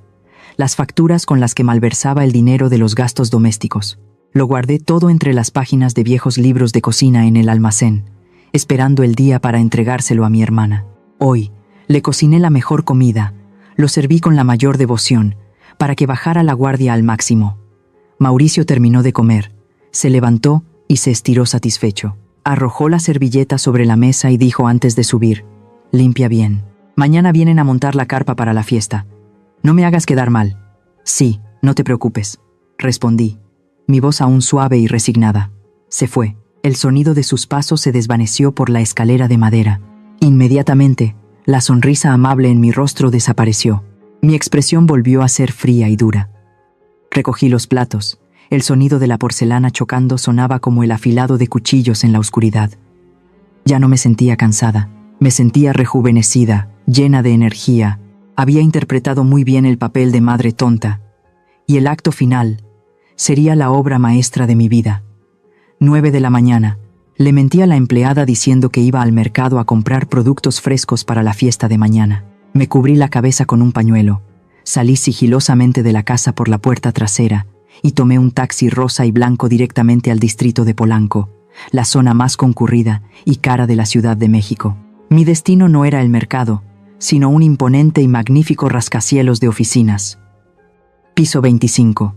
S2: Las facturas con las que malversaba el dinero de los gastos domésticos. Lo guardé todo entre las páginas de viejos libros de cocina en el almacén, esperando el día para entregárselo a mi hermana. Hoy, le cociné la mejor comida, lo serví con la mayor devoción, para que bajara la guardia al máximo. Mauricio terminó de comer, se levantó y se estiró satisfecho. Arrojó la servilleta sobre la mesa y dijo antes de subir: «Limpia bien. Mañana vienen a montar la carpa para la fiesta. No me hagas quedar mal». «Sí, no te preocupes», respondí, mi voz aún suave y resignada. Se fue. El sonido de sus pasos se desvaneció por la escalera de madera. Inmediatamente, la sonrisa amable en mi rostro desapareció. Mi expresión volvió a ser fría y dura. Recogí los platos. El sonido de la porcelana chocando sonaba como el afilado de cuchillos en la oscuridad. Ya no me sentía cansada. Me sentía rejuvenecida, llena de energía. Había interpretado muy bien el papel de madre tonta. Y el acto final sería la obra maestra de mi vida. 9 de la mañana. Le mentí a la empleada diciendo que iba al mercado a comprar productos frescos para la fiesta de mañana. Me cubrí la cabeza con un pañuelo. Salí sigilosamente de la casa por la puerta trasera y tomé un taxi rosa y blanco directamente al distrito de Polanco, la zona más concurrida y cara de la Ciudad de México. Mi destino no era el mercado, sino un imponente y magnífico rascacielos de oficinas. Piso 25.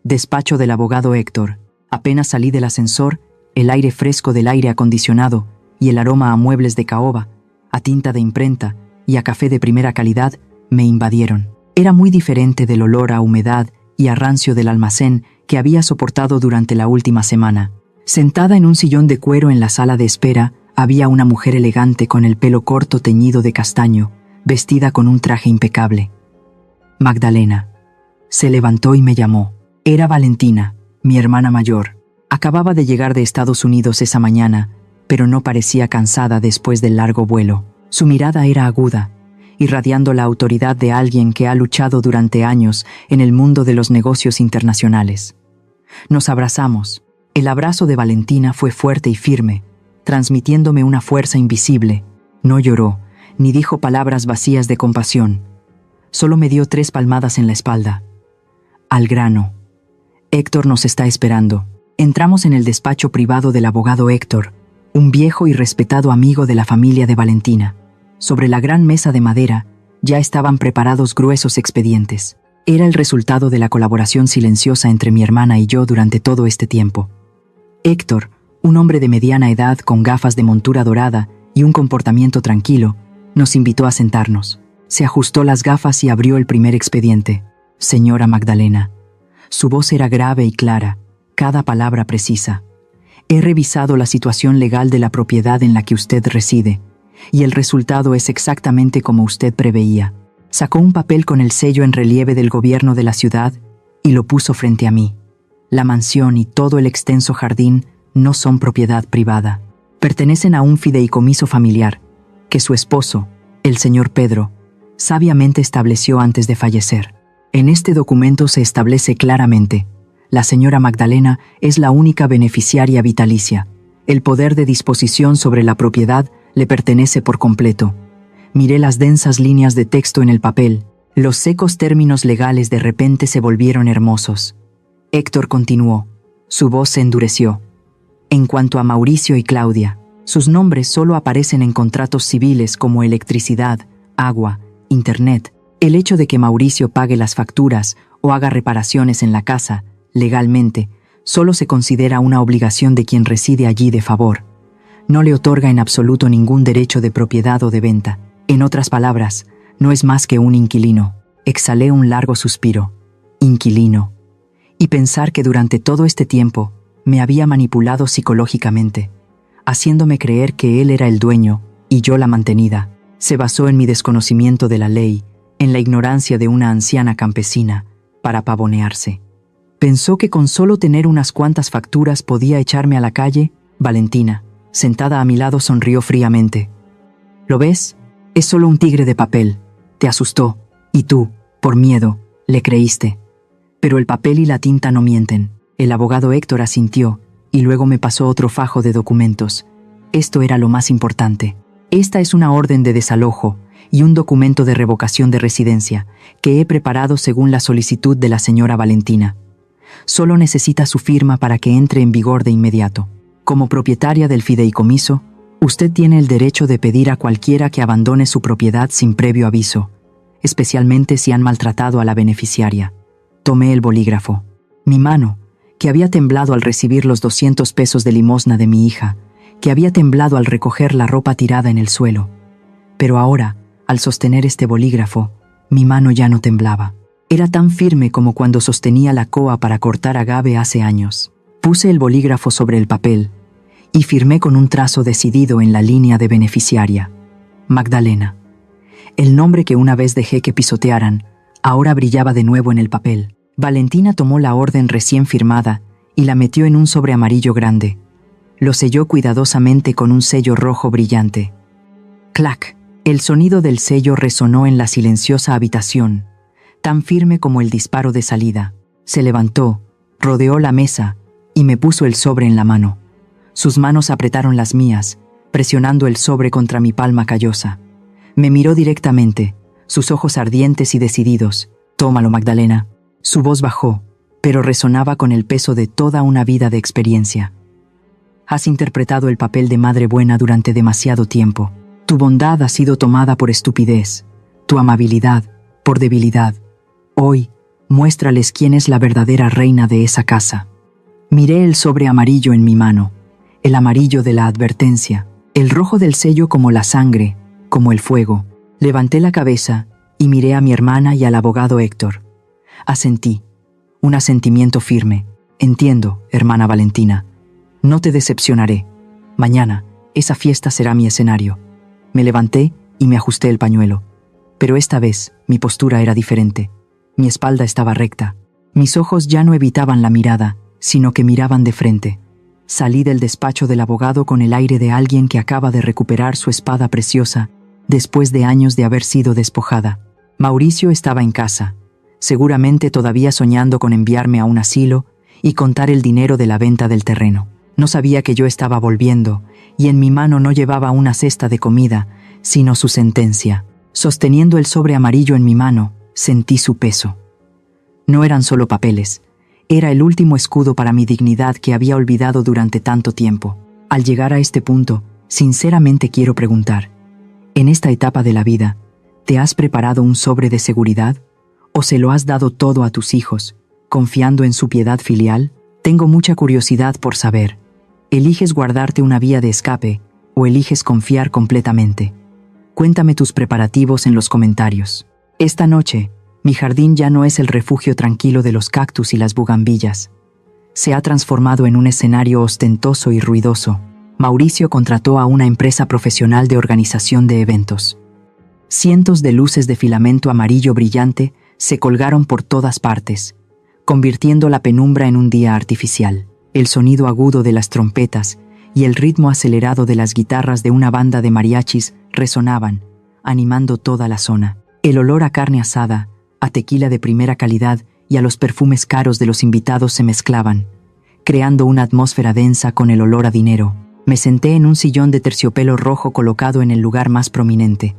S2: Despacho del abogado Héctor. Apenas salí del ascensor, el aire fresco del aire acondicionado y el aroma a muebles de caoba, a tinta de imprenta y a café de primera calidad me invadieron. Era muy diferente del olor a humedad y a rancio del almacén que había soportado durante la última semana. Sentada en un sillón de cuero en la sala de espera, había una mujer elegante con el pelo corto teñido de castaño, vestida con un traje impecable. Magdalena. Se levantó y me llamó. Era Valentina, mi hermana mayor. Acababa de llegar de Estados Unidos esa mañana, pero no parecía cansada después del largo vuelo. Su mirada era aguda, irradiando la autoridad de alguien que ha luchado durante años en el mundo de los negocios internacionales. Nos abrazamos. El abrazo de Valentina fue fuerte y firme, transmitiéndome una fuerza invisible. No lloró, ni dijo palabras vacías de compasión. Solo me dio 3 palmadas en la espalda. Al grano. Héctor nos está esperando. Entramos en el despacho privado del abogado Héctor, un viejo y respetado amigo de la familia de Valentina. Sobre la gran mesa de madera ya estaban preparados gruesos expedientes. Era el resultado de la colaboración silenciosa entre mi hermana y yo durante todo este tiempo. Héctor, un hombre de mediana edad con gafas de montura dorada y un comportamiento tranquilo, nos invitó a sentarnos. Se ajustó las gafas y abrió el primer expediente. Señora Magdalena. Su voz era grave y clara, cada palabra precisa. He revisado la situación legal de la propiedad en la que usted reside, y el resultado es exactamente como usted preveía. Sacó un papel con el sello en relieve del gobierno de la ciudad y lo puso frente a mí. la mansión y todo el extenso jardín no son propiedad privada. Pertenecen a un fideicomiso familiar que su esposo, el señor Pedro, sabiamente estableció antes de fallecer. En este documento se establece claramente: la señora Magdalena es la única beneficiaria vitalicia. El poder de disposición sobre la propiedad le pertenece por completo. Miré las densas líneas de texto en el papel. Los secos términos legales de repente se volvieron hermosos. Héctor continuó. Su voz se endureció. En cuanto a Mauricio y Claudia, sus nombres solo aparecen en contratos civiles como electricidad, agua, internet. El hecho de que Mauricio pague las facturas o haga reparaciones en la casa, legalmente, solo se considera una obligación de quien reside allí de favor. No le otorga en absoluto ningún derecho de propiedad o de venta. En otras palabras, no es más que un inquilino. Exhalé un largo suspiro. Inquilino. Y pensar que durante todo este tiempo me había manipulado psicológicamente, haciéndome creer que él era el dueño y yo la mantenida, se basó en mi desconocimiento de la ley, en la ignorancia de una anciana campesina, para pavonearse. Pensó que con solo tener unas cuantas facturas podía echarme a la calle. Valentina, sentada a mi lado, sonrió fríamente. ¿Lo ves? Es solo un tigre de papel. Te asustó, y tú, por miedo, le creíste. Pero el papel y la tinta no mienten. El abogado Héctor asintió, y luego me pasó otro fajo de documentos. Esto era lo más importante. Esta es una orden de desalojo y un documento de revocación de residencia que he preparado según la solicitud de la señora Valentina. Solo necesita su firma para que entre en vigor de inmediato. Como propietaria del fideicomiso, usted tiene el derecho de pedir a cualquiera que abandone su propiedad sin previo aviso, especialmente si han maltratado a la beneficiaria. Tomé el bolígrafo. Mi mano, que había temblado al recibir los 200 pesos de limosna de mi hija, que había temblado al recoger la ropa tirada en el suelo. Pero ahora, al sostener este bolígrafo, mi mano ya no temblaba. Era tan firme como cuando sostenía la coa para cortar agave hace años. Puse el bolígrafo sobre el papel y firmé con un trazo decidido en la línea de beneficiaria. Magdalena. El nombre que una vez dejé que pisotearan, ahora brillaba de nuevo en el papel. Valentina tomó la orden recién firmada y la metió en un sobre amarillo grande. Lo selló cuidadosamente con un sello rojo brillante. ¡Clac! El sonido del sello resonó en la silenciosa habitación, tan firme como el disparo de salida. Se levantó, rodeó la mesa y me puso el sobre en la mano. Sus manos apretaron las mías, presionando el sobre contra mi palma callosa. Me miró directamente, sus ojos ardientes y decididos. «Tómalo, Magdalena». Su voz bajó, pero resonaba con el peso de toda una vida de experiencia. Has interpretado el papel de madre buena durante demasiado tiempo. Tu bondad ha sido tomada por estupidez, tu amabilidad por debilidad. Hoy, muéstrales quién es la verdadera reina de esa casa. Miré el sobre amarillo en mi mano, el amarillo de la advertencia, el rojo del sello como la sangre, como el fuego. Levanté la cabeza y miré a mi hermana y al abogado Héctor. Asentí, un asentimiento firme. Entiendo, hermana Valentina. No te decepcionaré. Mañana, esa fiesta será mi escenario. Me levanté y me ajusté el pañuelo. Pero esta vez, mi postura era diferente. Mi espalda estaba recta. Mis ojos ya no evitaban la mirada, sino que miraban de frente. Salí del despacho del abogado con el aire de alguien que acaba de recuperar su espada preciosa, después de años de haber sido despojada. Mauricio estaba en casa, seguramente todavía soñando con enviarme a un asilo y contar el dinero de la venta del terreno. No sabía que yo estaba volviendo, y en mi mano no llevaba una cesta de comida, sino su sentencia. Sosteniendo el sobre amarillo en mi mano, sentí su peso. No eran solo papeles, era el último escudo para mi dignidad que había olvidado durante tanto tiempo. Al llegar a este punto, sinceramente quiero preguntar, en esta etapa de la vida, ¿te has preparado un sobre de seguridad? ¿O se lo has dado todo a tus hijos, confiando en su piedad filial? Tengo mucha curiosidad por saber. ¿Eliges guardarte una vía de escape o eliges confiar completamente? Cuéntame tus preparativos en los comentarios. Esta noche, mi jardín ya no es el refugio tranquilo de los cactus y las bugambillas. Se ha transformado en un escenario ostentoso y ruidoso. Mauricio contrató a una empresa profesional de organización de eventos. Cientos de luces de filamento amarillo brillante se colgaron por todas partes, convirtiendo la penumbra en un día artificial. El sonido agudo de las trompetas y el ritmo acelerado de las guitarras de una banda de mariachis resonaban, animando toda la zona. El olor a carne asada, a tequila de primera calidad y a los perfumes caros de los invitados se mezclaban, creando una atmósfera densa con el olor a dinero. Me senté en un sillón de terciopelo rojo colocado en el lugar más prominente,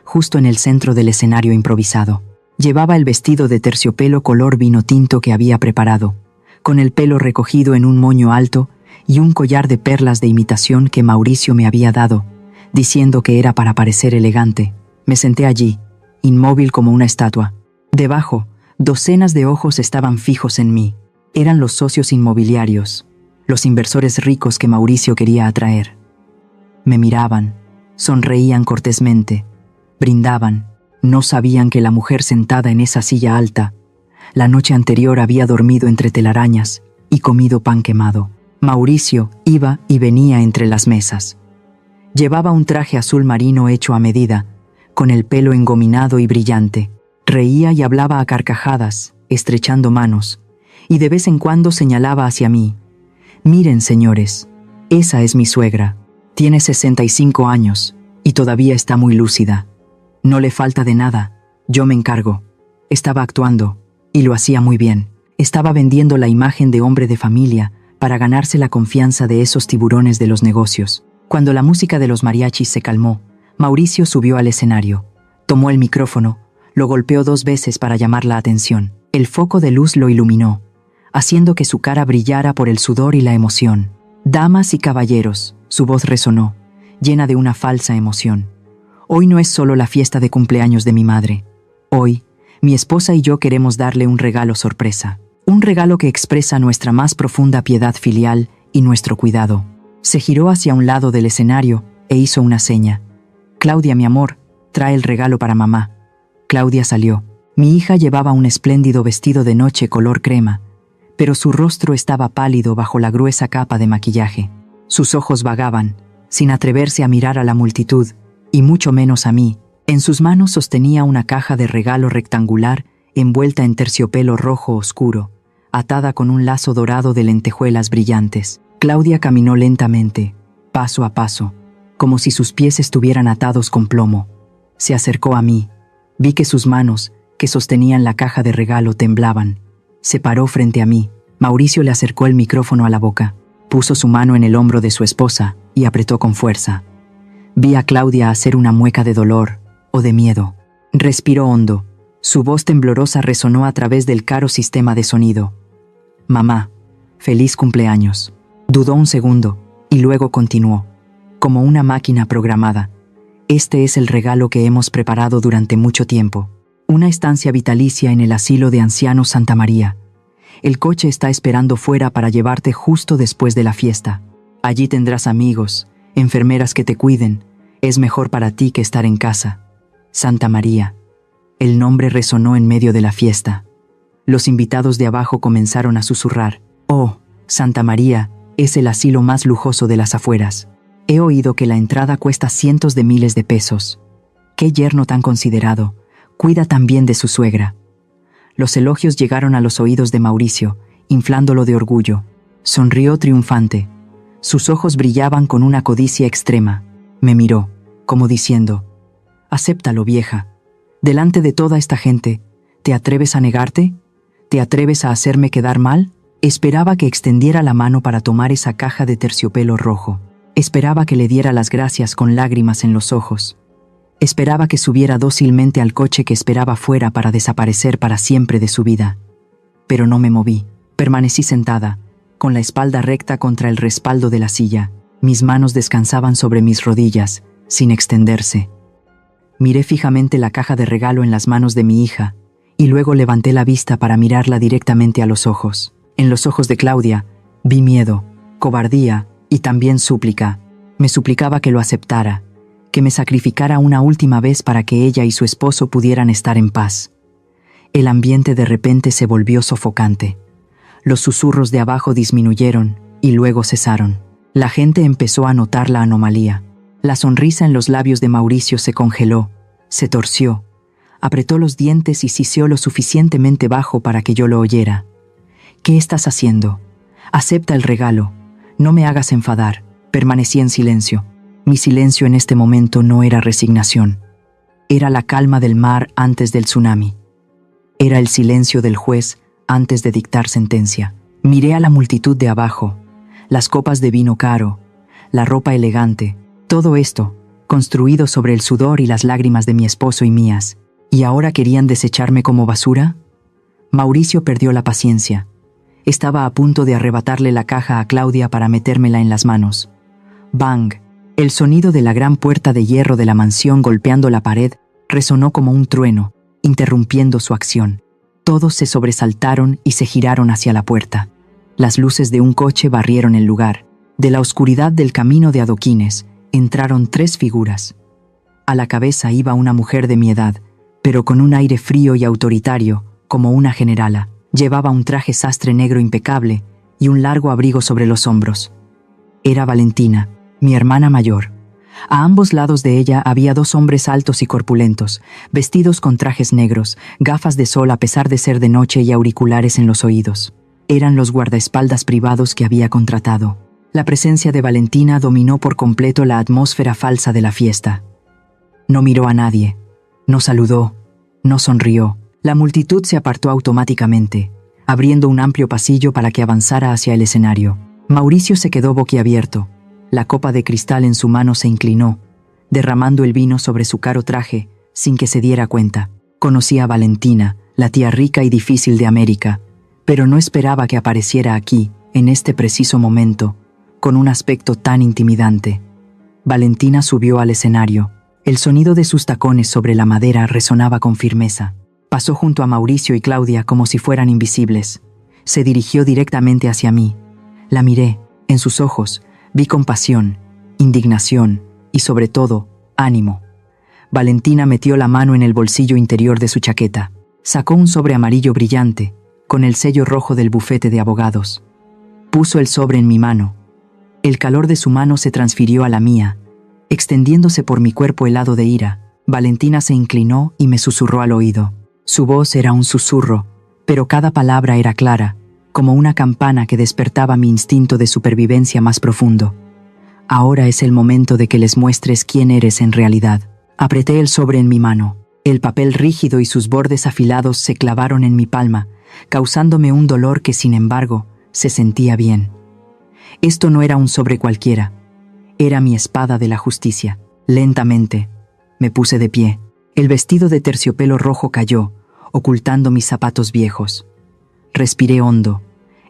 S2: justo en el centro del escenario improvisado. Llevaba el vestido de terciopelo color vino tinto que había preparado, con el pelo recogido en un moño alto y un collar de perlas de imitación que Mauricio me había dado, diciendo que era para parecer elegante. Me senté allí, inmóvil como una estatua. Debajo, docenas de ojos estaban fijos en mí. Eran los socios inmobiliarios, los inversores ricos que Mauricio quería atraer. Me miraban, sonreían cortésmente, brindaban. No sabían que la mujer sentada en esa silla alta, la noche anterior había dormido entre telarañas y comido pan quemado. Mauricio iba y venía entre las mesas. Llevaba un traje azul marino hecho a medida, con el pelo engominado y brillante. Reía y hablaba a carcajadas, estrechando manos, y de vez en cuando señalaba hacia mí. «Miren, señores, esa es mi suegra. Tiene 65 años y todavía está muy lúcida. No le falta de nada, yo me encargo». Estaba actuando, y lo hacía muy bien. Estaba vendiendo la imagen de hombre de familia para ganarse la confianza de esos tiburones de los negocios. Cuando la música de los mariachis se calmó, Mauricio subió al escenario, tomó el micrófono, lo golpeó 2 veces para llamar la atención. El foco de luz lo iluminó, haciendo que su cara brillara por el sudor y la emoción. «Damas y caballeros», su voz resonó, llena de una falsa emoción. «Hoy no es solo la fiesta de cumpleaños de mi madre. Hoy, mi esposa y yo queremos darle un regalo sorpresa. Un regalo que expresa nuestra más profunda piedad filial y nuestro cuidado». Se giró hacia un lado del escenario e hizo una seña. «Claudia, mi amor, trae el regalo para mamá». Claudia salió. Mi hija llevaba un espléndido vestido de noche color crema, pero su rostro estaba pálido bajo la gruesa capa de maquillaje. Sus ojos vagaban, sin atreverse a mirar a la multitud, y mucho menos a mí. En sus manos sostenía una caja de regalo rectangular envuelta en terciopelo rojo oscuro, atada con un lazo dorado de lentejuelas brillantes. Claudia caminó lentamente, paso a paso, como si sus pies estuvieran atados con plomo. Se acercó a mí. Vi que sus manos, que sostenían la caja de regalo, temblaban. Se paró frente a mí. Mauricio le acercó el micrófono a la boca, puso su mano en el hombro de su esposa y apretó con fuerza. Vi a Claudia hacer una mueca de dolor o de miedo. Respiró hondo. Su voz temblorosa resonó a través del caro sistema de sonido. «Mamá, feliz cumpleaños». Dudó un segundo y luego continuó, como una máquina programada. «Este es el regalo que hemos preparado durante mucho tiempo. Una estancia vitalicia en el asilo de ancianos Santa María. El coche está esperando fuera para llevarte justo después de la fiesta. Allí tendrás amigos, enfermeras que te cuiden. Es mejor para ti que estar en casa. Santa María». El nombre resonó en medio de la fiesta. Los invitados de abajo comenzaron a susurrar. «Oh, Santa María es el asilo más lujoso de las afueras. He oído que la entrada cuesta cientos de miles de pesos. Qué yerno tan considerado. Cuida también de su suegra». Los elogios llegaron a los oídos de Mauricio, inflándolo de orgullo. Sonrió triunfante. Sus ojos brillaban con una codicia extrema. Me miró, como diciendo: «Acéptalo, vieja. Delante de toda esta gente, ¿te atreves a negarte? ¿Te atreves a hacerme quedar mal?». Esperaba que extendiera la mano para tomar esa caja de terciopelo rojo. Esperaba que le diera las gracias con lágrimas en los ojos. Esperaba que subiera dócilmente al coche que esperaba fuera para desaparecer para siempre de su vida. Pero no me moví. Permanecí sentada, con la espalda recta contra el respaldo de la silla. Mis manos descansaban sobre mis rodillas, sin extenderse. Miré fijamente la caja de regalo en las manos de mi hija, y luego levanté la vista para mirarla directamente a los ojos. En los ojos de Claudia vi miedo, cobardía y también súplica. Me suplicaba que lo aceptara, que me sacrificara una última vez para que ella y su esposo pudieran estar en paz. El ambiente de repente se volvió sofocante. Los susurros de abajo disminuyeron y luego cesaron. La gente empezó a notar la anomalía. La sonrisa en los labios de Mauricio se congeló, se torció, apretó los dientes y siseó lo suficientemente bajo para que yo lo oyera. ¿Qué estás haciendo? Acepta el regalo. No me hagas enfadar. Permanecí en silencio. Mi silencio en este momento no era resignación. Era la calma del mar antes del tsunami. Era el silencio del juez antes de dictar sentencia. Miré a la multitud de abajo, las copas de vino caro, la ropa elegante, todo esto, construido sobre el sudor y las lágrimas de mi esposo y mías. ¿Y ahora querían desecharme como basura? Mauricio perdió la paciencia. Estaba a punto de arrebatarle la caja a Claudia para metérmela en las manos. ¡Bang! El sonido de la gran puerta de hierro de la mansión golpeando la pared resonó como un trueno, interrumpiendo su acción. Todos se sobresaltaron y se giraron hacia la puerta. Las luces de un coche barrieron el lugar. De la oscuridad del camino de adoquines entraron 3 figuras. A la cabeza iba una mujer de mi edad, pero con un aire frío y autoritario, como una generala. Llevaba un traje sastre negro impecable y un largo abrigo sobre los hombros. Era Valentina, mi hermana mayor. A ambos lados de ella había 2 hombres altos y corpulentos, vestidos con trajes negros, gafas de sol a pesar de ser de noche y auriculares en los oídos. Eran los guardaespaldas privados que había contratado. La presencia de Valentina dominó por completo la atmósfera falsa de la fiesta. No miró a nadie, no saludó, no sonrió. La multitud se apartó automáticamente, abriendo un amplio pasillo para que avanzara hacia el escenario. Mauricio se quedó boquiabierto. La copa de cristal en su mano se inclinó, derramando el vino sobre su caro traje sin que se diera cuenta. Conocía a Valentina, la tía rica y difícil de América, pero no esperaba que apareciera aquí, en este preciso momento, con un aspecto tan intimidante. Valentina subió al escenario. El sonido de sus tacones sobre la madera resonaba con firmeza. Pasó junto a Mauricio y Claudia como si fueran invisibles. Se dirigió directamente hacia mí. La miré. En sus ojos vi compasión, indignación y, sobre todo, ánimo. Valentina metió la mano en el bolsillo interior de su chaqueta. Sacó un sobre amarillo brillante, con el sello rojo del bufete de abogados. Puso el sobre en mi mano. El calor de su mano se transfirió a la mía, extendiéndose por mi cuerpo helado de ira. Valentina se inclinó y me susurró al oído. Su voz era un susurro, pero cada palabra era clara, como una campana que despertaba mi instinto de supervivencia más profundo. Ahora es el momento de que les muestres quién eres en realidad. Apreté el sobre en mi mano. El papel rígido y sus bordes afilados se clavaron en mi palma, causándome un dolor que, sin embargo, se sentía bien. Esto no era un sobre cualquiera. Era mi espada de la justicia. Lentamente, me puse de pie. El vestido de terciopelo rojo cayó, ocultando mis zapatos viejos. Respiré hondo.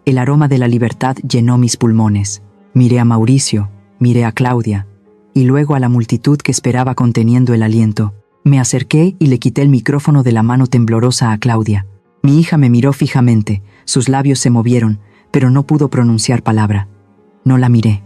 S2: El aroma de la libertad llenó mis pulmones. Miré a Mauricio, miré a Claudia, y luego a la multitud que esperaba conteniendo el aliento. Me acerqué y le quité el micrófono de la mano temblorosa a Claudia. Mi hija me miró fijamente, sus labios se movieron, pero no pudo pronunciar palabra. No la miré.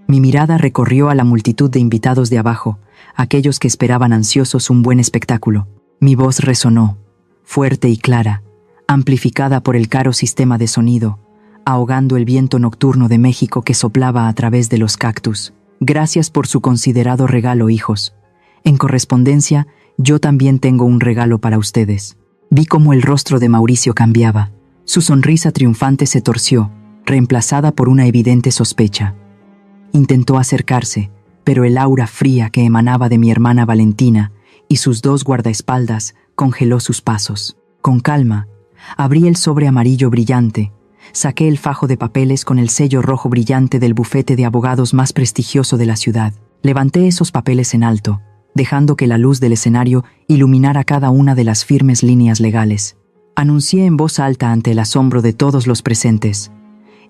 S2: Mi mirada recorrió a la multitud de invitados de abajo, aquellos que esperaban ansiosos un buen espectáculo. Mi voz resonó, fuerte y clara, amplificada por el caro sistema de sonido, ahogando el viento nocturno de México que soplaba a través de los cactus. Gracias por su considerado regalo, hijos. En correspondencia, yo también tengo un regalo para ustedes. Vi cómo el rostro de Mauricio cambiaba. Su sonrisa triunfante se torció, reemplazada por una evidente sospecha. Intentó acercarse, pero el aura fría que emanaba de mi hermana Valentina y sus 2 guardaespaldas congeló sus pasos. Con calma, abrí el sobre amarillo brillante, saqué el fajo de papeles con el sello rojo brillante del bufete de abogados más prestigioso de la ciudad. Levanté esos papeles en alto, dejando que la luz del escenario iluminara cada una de las firmes líneas legales. Anuncié en voz alta ante el asombro de todos los presentes: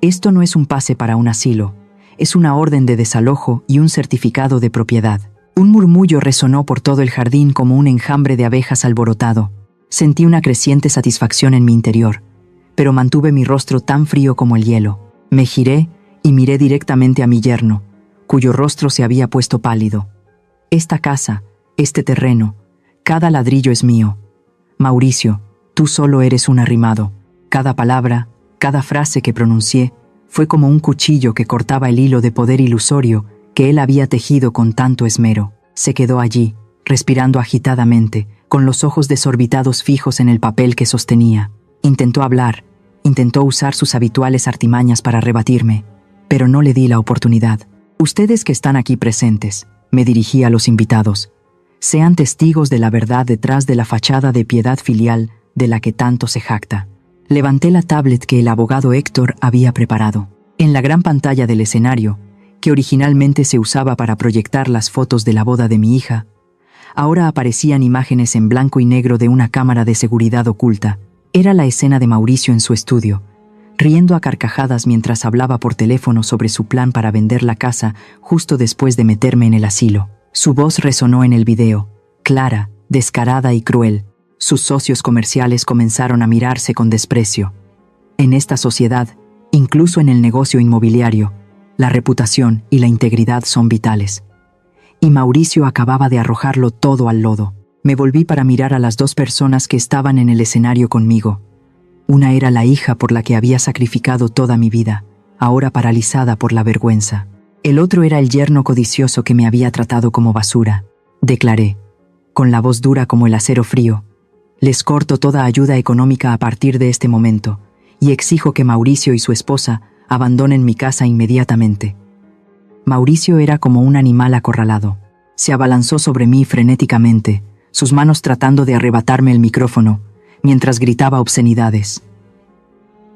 S2: esto no es un pase para un asilo, es una orden de desalojo y un certificado de propiedad. Un murmullo resonó por todo el jardín como un enjambre de abejas alborotado. Sentí una creciente satisfacción en mi interior, pero mantuve mi rostro tan frío como el hielo. Me giré y miré directamente a mi yerno, cuyo rostro se había puesto pálido. Esta casa, este terreno, cada ladrillo es mío. Mauricio, tú solo eres un arrimado. Cada palabra, cada frase que pronuncié, fue como un cuchillo que cortaba el hilo de poder ilusorio que él había tejido con tanto esmero. Se quedó allí, respirando agitadamente, con los ojos desorbitados fijos en el papel que sostenía. Intentó hablar, Intentó usar sus habituales artimañas para rebatirme, pero no le di la oportunidad. Ustedes que están aquí presentes, me dirigí a los invitados, sean testigos de la verdad detrás de la fachada de piedad filial de la que tanto se jacta. Levanté la tablet que el abogado Héctor había preparado. En la gran pantalla del escenario, que originalmente se usaba para proyectar las fotos de la boda de mi hija, ahora aparecían imágenes en blanco y negro de una cámara de seguridad oculta. Era la escena de Mauricio en su estudio, riendo a carcajadas mientras hablaba por teléfono sobre su plan para vender la casa justo después de meterme en el asilo. Su voz resonó en el video, clara, descarada y cruel. Sus socios comerciales comenzaron a mirarse con desprecio. En esta sociedad, incluso en el negocio inmobiliario, la reputación y la integridad son vitales. Y Mauricio acababa de arrojarlo todo al lodo. Me volví para mirar a las dos personas que estaban en el escenario conmigo. Una era la hija por la que había sacrificado toda mi vida, ahora paralizada por la vergüenza. El otro era el yerno codicioso que me había tratado como basura. Declaré, con la voz dura como el acero frío: les corto toda ayuda económica a partir de este momento, y exijo que Mauricio y su esposa abandonen mi casa inmediatamente. Mauricio era como un animal acorralado. Se abalanzó sobre mí frenéticamente, sus manos tratando de arrebatarme el micrófono, mientras gritaba obscenidades.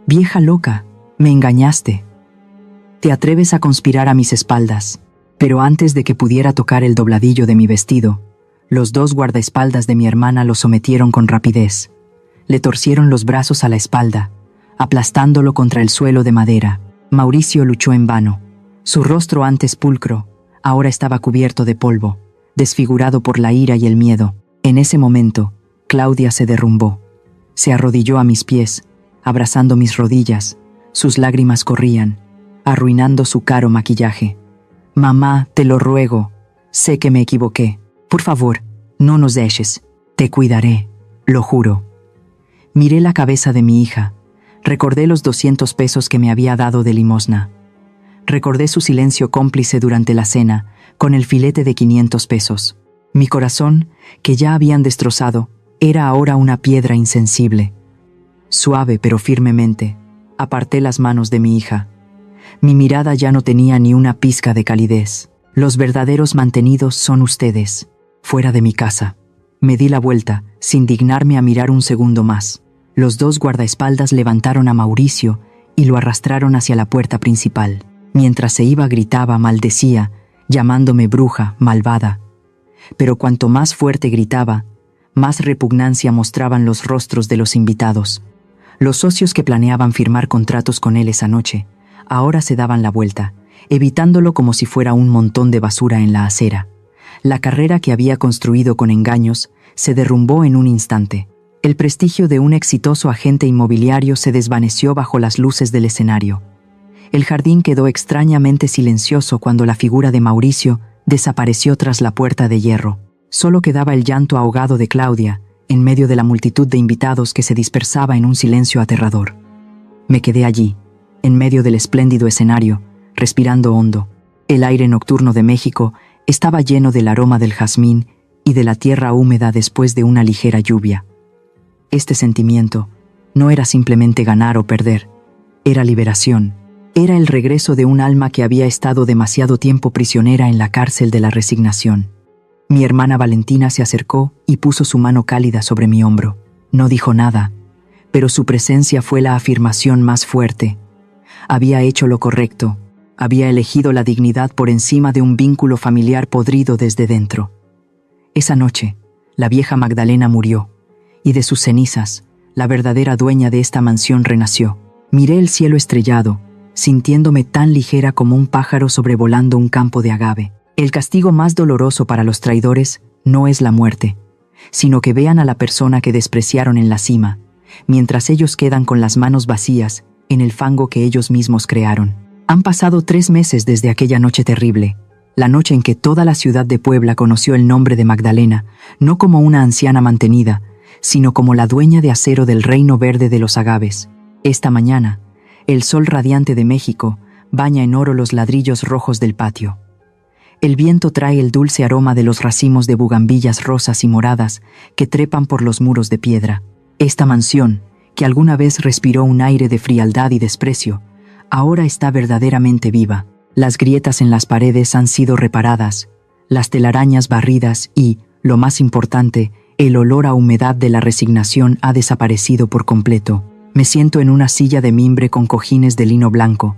S2: «Vieja loca, me engañaste. Te atreves a conspirar a mis espaldas». Pero antes de que pudiera tocar el dobladillo de mi vestido, los dos guardaespaldas de mi hermana lo sometieron con rapidez. Le torcieron los brazos a la espalda, aplastándolo contra el suelo de madera. Mauricio luchó en vano. Su rostro antes pulcro, ahora estaba cubierto de polvo, desfigurado por la ira y el miedo. En ese momento, Claudia se derrumbó. Se arrodilló a mis pies, abrazando mis rodillas. Sus lágrimas corrían, arruinando su caro maquillaje. «Mamá, te lo ruego. Sé que me equivoqué. Por favor, no nos dejes. Te cuidaré, lo juro». Miré la cabeza de mi hija. Recordé los 200 pesos que me había dado de limosna. Recordé su silencio cómplice durante la cena, con el filete de 500 pesos. Mi corazón, que ya habían destrozado, era ahora una piedra insensible. Suave pero firmemente, aparté las manos de mi hija. Mi mirada ya no tenía ni una pizca de calidez. Los verdaderos mantenidos son ustedes. Fuera de mi casa. Me di la vuelta, sin dignarme a mirar un segundo más. Los dos guardaespaldas levantaron a Mauricio y lo arrastraron hacia la puerta principal. Mientras se iba gritaba, maldecía, llamándome bruja, malvada. Pero cuanto más fuerte gritaba, más repugnancia mostraban los rostros de los invitados. Los socios que planeaban firmar contratos con él esa noche, ahora se daban la vuelta, evitándolo como si fuera un montón de basura en la acera. La carrera que había construido con engaños se derrumbó en un instante. El prestigio de un exitoso agente inmobiliario se desvaneció bajo las luces del escenario. El jardín quedó extrañamente silencioso cuando la figura de Mauricio desapareció tras la puerta de hierro. Solo quedaba el llanto ahogado de Claudia, en medio de la multitud de invitados que se dispersaba en un silencio aterrador. Me quedé allí, en medio del espléndido escenario, respirando hondo. El aire nocturno de México estaba lleno del aroma del jazmín y de la tierra húmeda después de una ligera lluvia. Este sentimiento no era simplemente ganar o perder, era liberación. Era el regreso de un alma que había estado demasiado tiempo prisionera en la cárcel de la resignación. Mi hermana Valentina se acercó y puso su mano cálida sobre mi hombro. No dijo nada, pero su presencia fue la afirmación más fuerte. Había hecho lo correcto, había elegido la dignidad por encima de un vínculo familiar podrido desde dentro. Esa noche, la vieja Magdalena murió, y de sus cenizas, la verdadera dueña de esta mansión renació. Miré el cielo estrellado, sintiéndome tan ligera como un pájaro sobrevolando un campo de agave. El castigo más doloroso para los traidores no es la muerte, sino que vean a la persona que despreciaron en la cima, mientras ellos quedan con las manos vacías en el fango que ellos mismos crearon. Han pasado 3 meses desde aquella noche terrible, la noche en que toda la ciudad de Puebla conoció el nombre de Magdalena, no como una anciana mantenida, sino como la dueña de acero del reino verde de los agaves. Esta mañana, el sol radiante de México baña en oro los ladrillos rojos del patio. El viento trae el dulce aroma de los racimos de bugambillas rosas y moradas que trepan por los muros de piedra. Esta mansión, que alguna vez respiró un aire de frialdad y desprecio, ahora está verdaderamente viva. Las grietas en las paredes han sido reparadas, las telarañas barridas y, lo más importante, el olor a humedad de la resignación ha desaparecido por completo. Me siento en una silla de mimbre con cojines de lino blanco,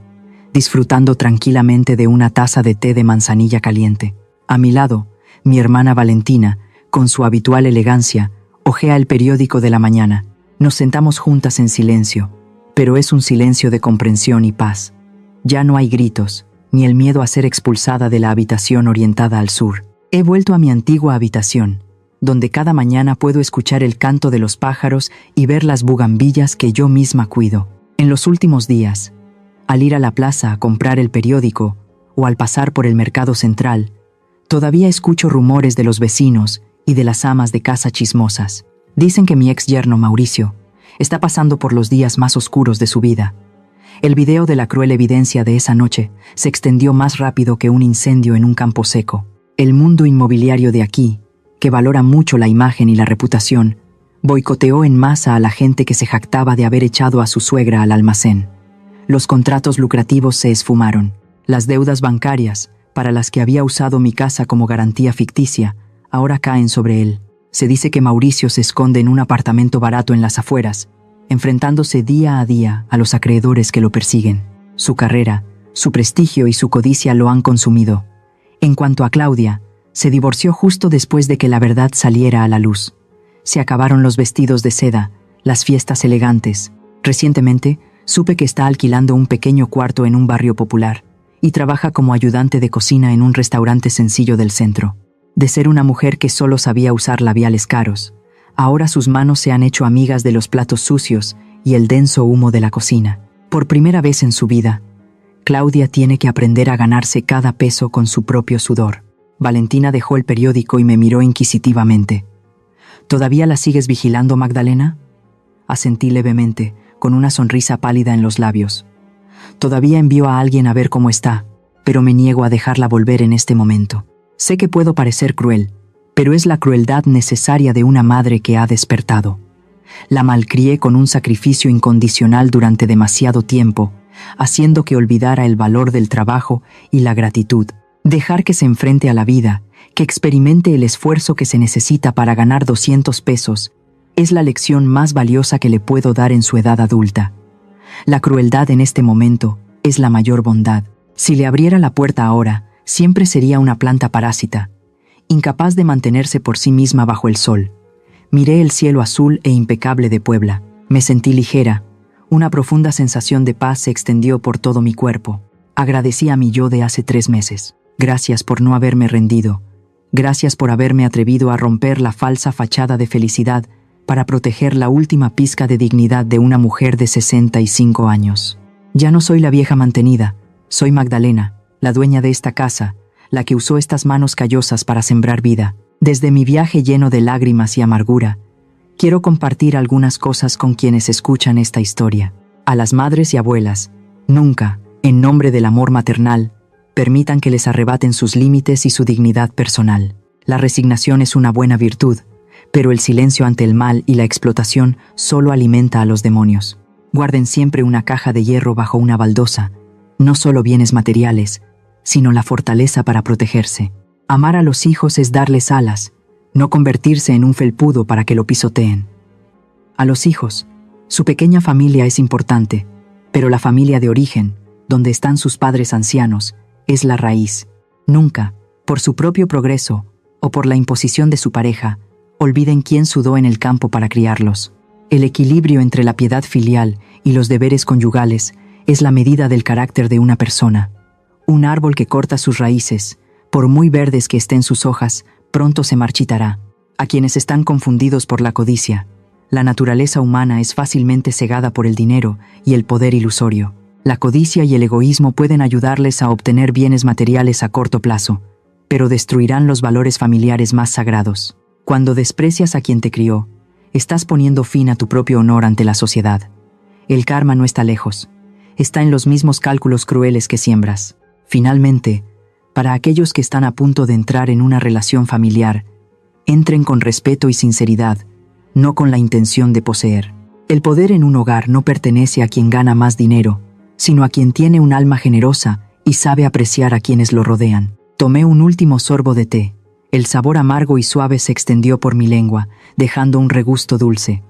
S2: disfrutando tranquilamente de una taza de té de manzanilla caliente. A mi lado, mi hermana Valentina, con su habitual elegancia, hojea el periódico de la mañana. Nos sentamos juntas en silencio, pero es un silencio de comprensión y paz. Ya no hay gritos, ni el miedo a ser expulsada de la habitación orientada al sur. He vuelto a mi antigua habitación, donde cada mañana puedo escuchar el canto de los pájaros y ver las bugambillas que yo misma cuido. En los últimos días, al ir a la plaza a comprar el periódico o al pasar por el mercado central, todavía escucho rumores de los vecinos y de las amas de casa chismosas. Dicen que mi ex yerno Mauricio está pasando por los días más oscuros de su vida. El video de la cruel evidencia de esa noche se extendió más rápido que un incendio en un campo seco. El mundo inmobiliario de aquí, que valora mucho la imagen y la reputación, boicoteó en masa a la gente que se jactaba de haber echado a su suegra al almacén. Los contratos lucrativos se esfumaron. Las deudas bancarias, para las que había usado mi casa como garantía ficticia, ahora caen sobre él. Se dice que Mauricio se esconde en un apartamento barato en las afueras, enfrentándose día a día a los acreedores que lo persiguen. Su carrera, su prestigio y su codicia lo han consumido. En cuanto a Claudia, se divorció justo después de que la verdad saliera a la luz. Se acabaron los vestidos de seda, las fiestas elegantes. Recientemente, supe que está alquilando un pequeño cuarto en un barrio popular y trabaja como ayudante de cocina en un restaurante sencillo del centro. De ser una mujer que solo sabía usar labiales caros, ahora sus manos se han hecho amigas de los platos sucios y el denso humo de la cocina. Por primera vez en su vida, Claudia tiene que aprender a ganarse cada peso con su propio sudor. Valentina dejó el periódico y me miró inquisitivamente. ¿Todavía la sigues vigilando, Magdalena? Asentí levemente, con una sonrisa pálida en los labios. Todavía envío a alguien a ver cómo está, pero me niego a dejarla volver en este momento. Sé que puedo parecer cruel, pero es la crueldad necesaria de una madre que ha despertado. La malcrié con un sacrificio incondicional durante demasiado tiempo, haciendo que olvidara el valor del trabajo y la gratitud. Dejar que se enfrente a la vida, que experimente el esfuerzo que se necesita para ganar 200 pesos, es la lección más valiosa que le puedo dar en su edad adulta. La crueldad en este momento es la mayor bondad. Si le abriera la puerta ahora, siempre sería una planta parásita, incapaz de mantenerse por sí misma bajo el sol. Miré el cielo azul e impecable de Puebla. Me sentí ligera. Una profunda sensación de paz se extendió por todo mi cuerpo. Agradecí a mi yo de hace 3 meses. Gracias por no haberme rendido. Gracias por haberme atrevido a romper la falsa fachada de felicidad para proteger la última pizca de dignidad de una mujer de 65 años. Ya no soy la vieja mantenida. Soy Magdalena, la dueña de esta casa, la que usó estas manos callosas para sembrar vida. Desde mi viaje lleno de lágrimas y amargura, quiero compartir algunas cosas con quienes escuchan esta historia. A las madres y abuelas, nunca, en nombre del amor maternal, permitan que les arrebaten sus límites y su dignidad personal. La resignación es una buena virtud, pero el silencio ante el mal y la explotación solo alimenta a los demonios. Guarden siempre una caja de hierro bajo una baldosa, no solo bienes materiales, sino la fortaleza para protegerse. Amar a los hijos es darles alas, no convertirse en un felpudo para que lo pisoteen. A los hijos, su pequeña familia es importante, pero la familia de origen, donde están sus padres ancianos, es la raíz. Nunca, por su propio progreso o por la imposición de su pareja, olviden quién sudó en el campo para criarlos. El equilibrio entre la piedad filial y los deberes conyugales es la medida del carácter de una persona. Un árbol que corta sus raíces, por muy verdes que estén sus hojas, pronto se marchitará. A quienes están confundidos por la codicia, la naturaleza humana es fácilmente cegada por el dinero y el poder ilusorio. La codicia y el egoísmo pueden ayudarles a obtener bienes materiales a corto plazo, pero destruirán los valores familiares más sagrados. Cuando desprecias a quien te crió, estás poniendo fin a tu propio honor ante la sociedad. El karma no está lejos. Está en los mismos cálculos crueles que siembras. Finalmente, para aquellos que están a punto de entrar en una relación familiar, entren con respeto y sinceridad, no con la intención de poseer. El poder en un hogar no pertenece a quien gana más dinero, sino a quien tiene un alma generosa y sabe apreciar a quienes lo rodean. Tomé un último sorbo de té. El sabor amargo y suave se extendió por mi lengua, dejando un regusto dulce.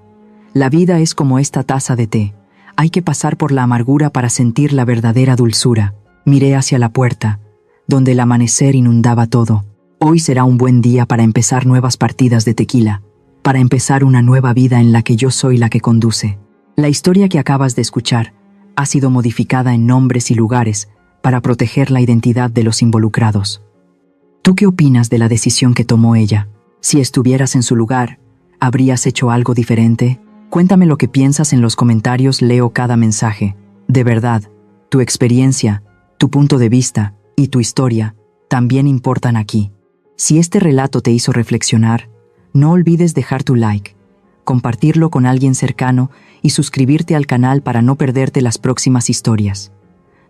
S2: La vida es como esta taza de té. Hay que pasar por la amargura para sentir la verdadera dulzura. Miré hacia la puerta, donde el amanecer inundaba todo. Hoy será un buen día para empezar nuevas partidas de tequila, para empezar una nueva vida en la que yo soy la que conduce. La historia que acabas de escuchar ha sido modificada en nombres y lugares para proteger la identidad de los involucrados. ¿Tú qué opinas de la decisión que tomó ella? Si estuvieras en su lugar, ¿habrías hecho algo diferente? Cuéntame lo que piensas en los comentarios, leo cada mensaje. De verdad, tu experiencia, tu punto de vista y tu historia también importan aquí. Si este relato te hizo reflexionar, no olvides dejar tu like, compartirlo con alguien cercano y suscribirte al canal para no perderte las próximas historias.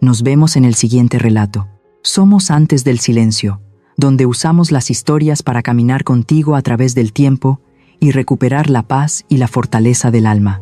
S2: Nos vemos en el siguiente relato. Somos Antes del Silencio, donde usamos las historias para caminar contigo a través del tiempo y recuperar la paz y la fortaleza del alma.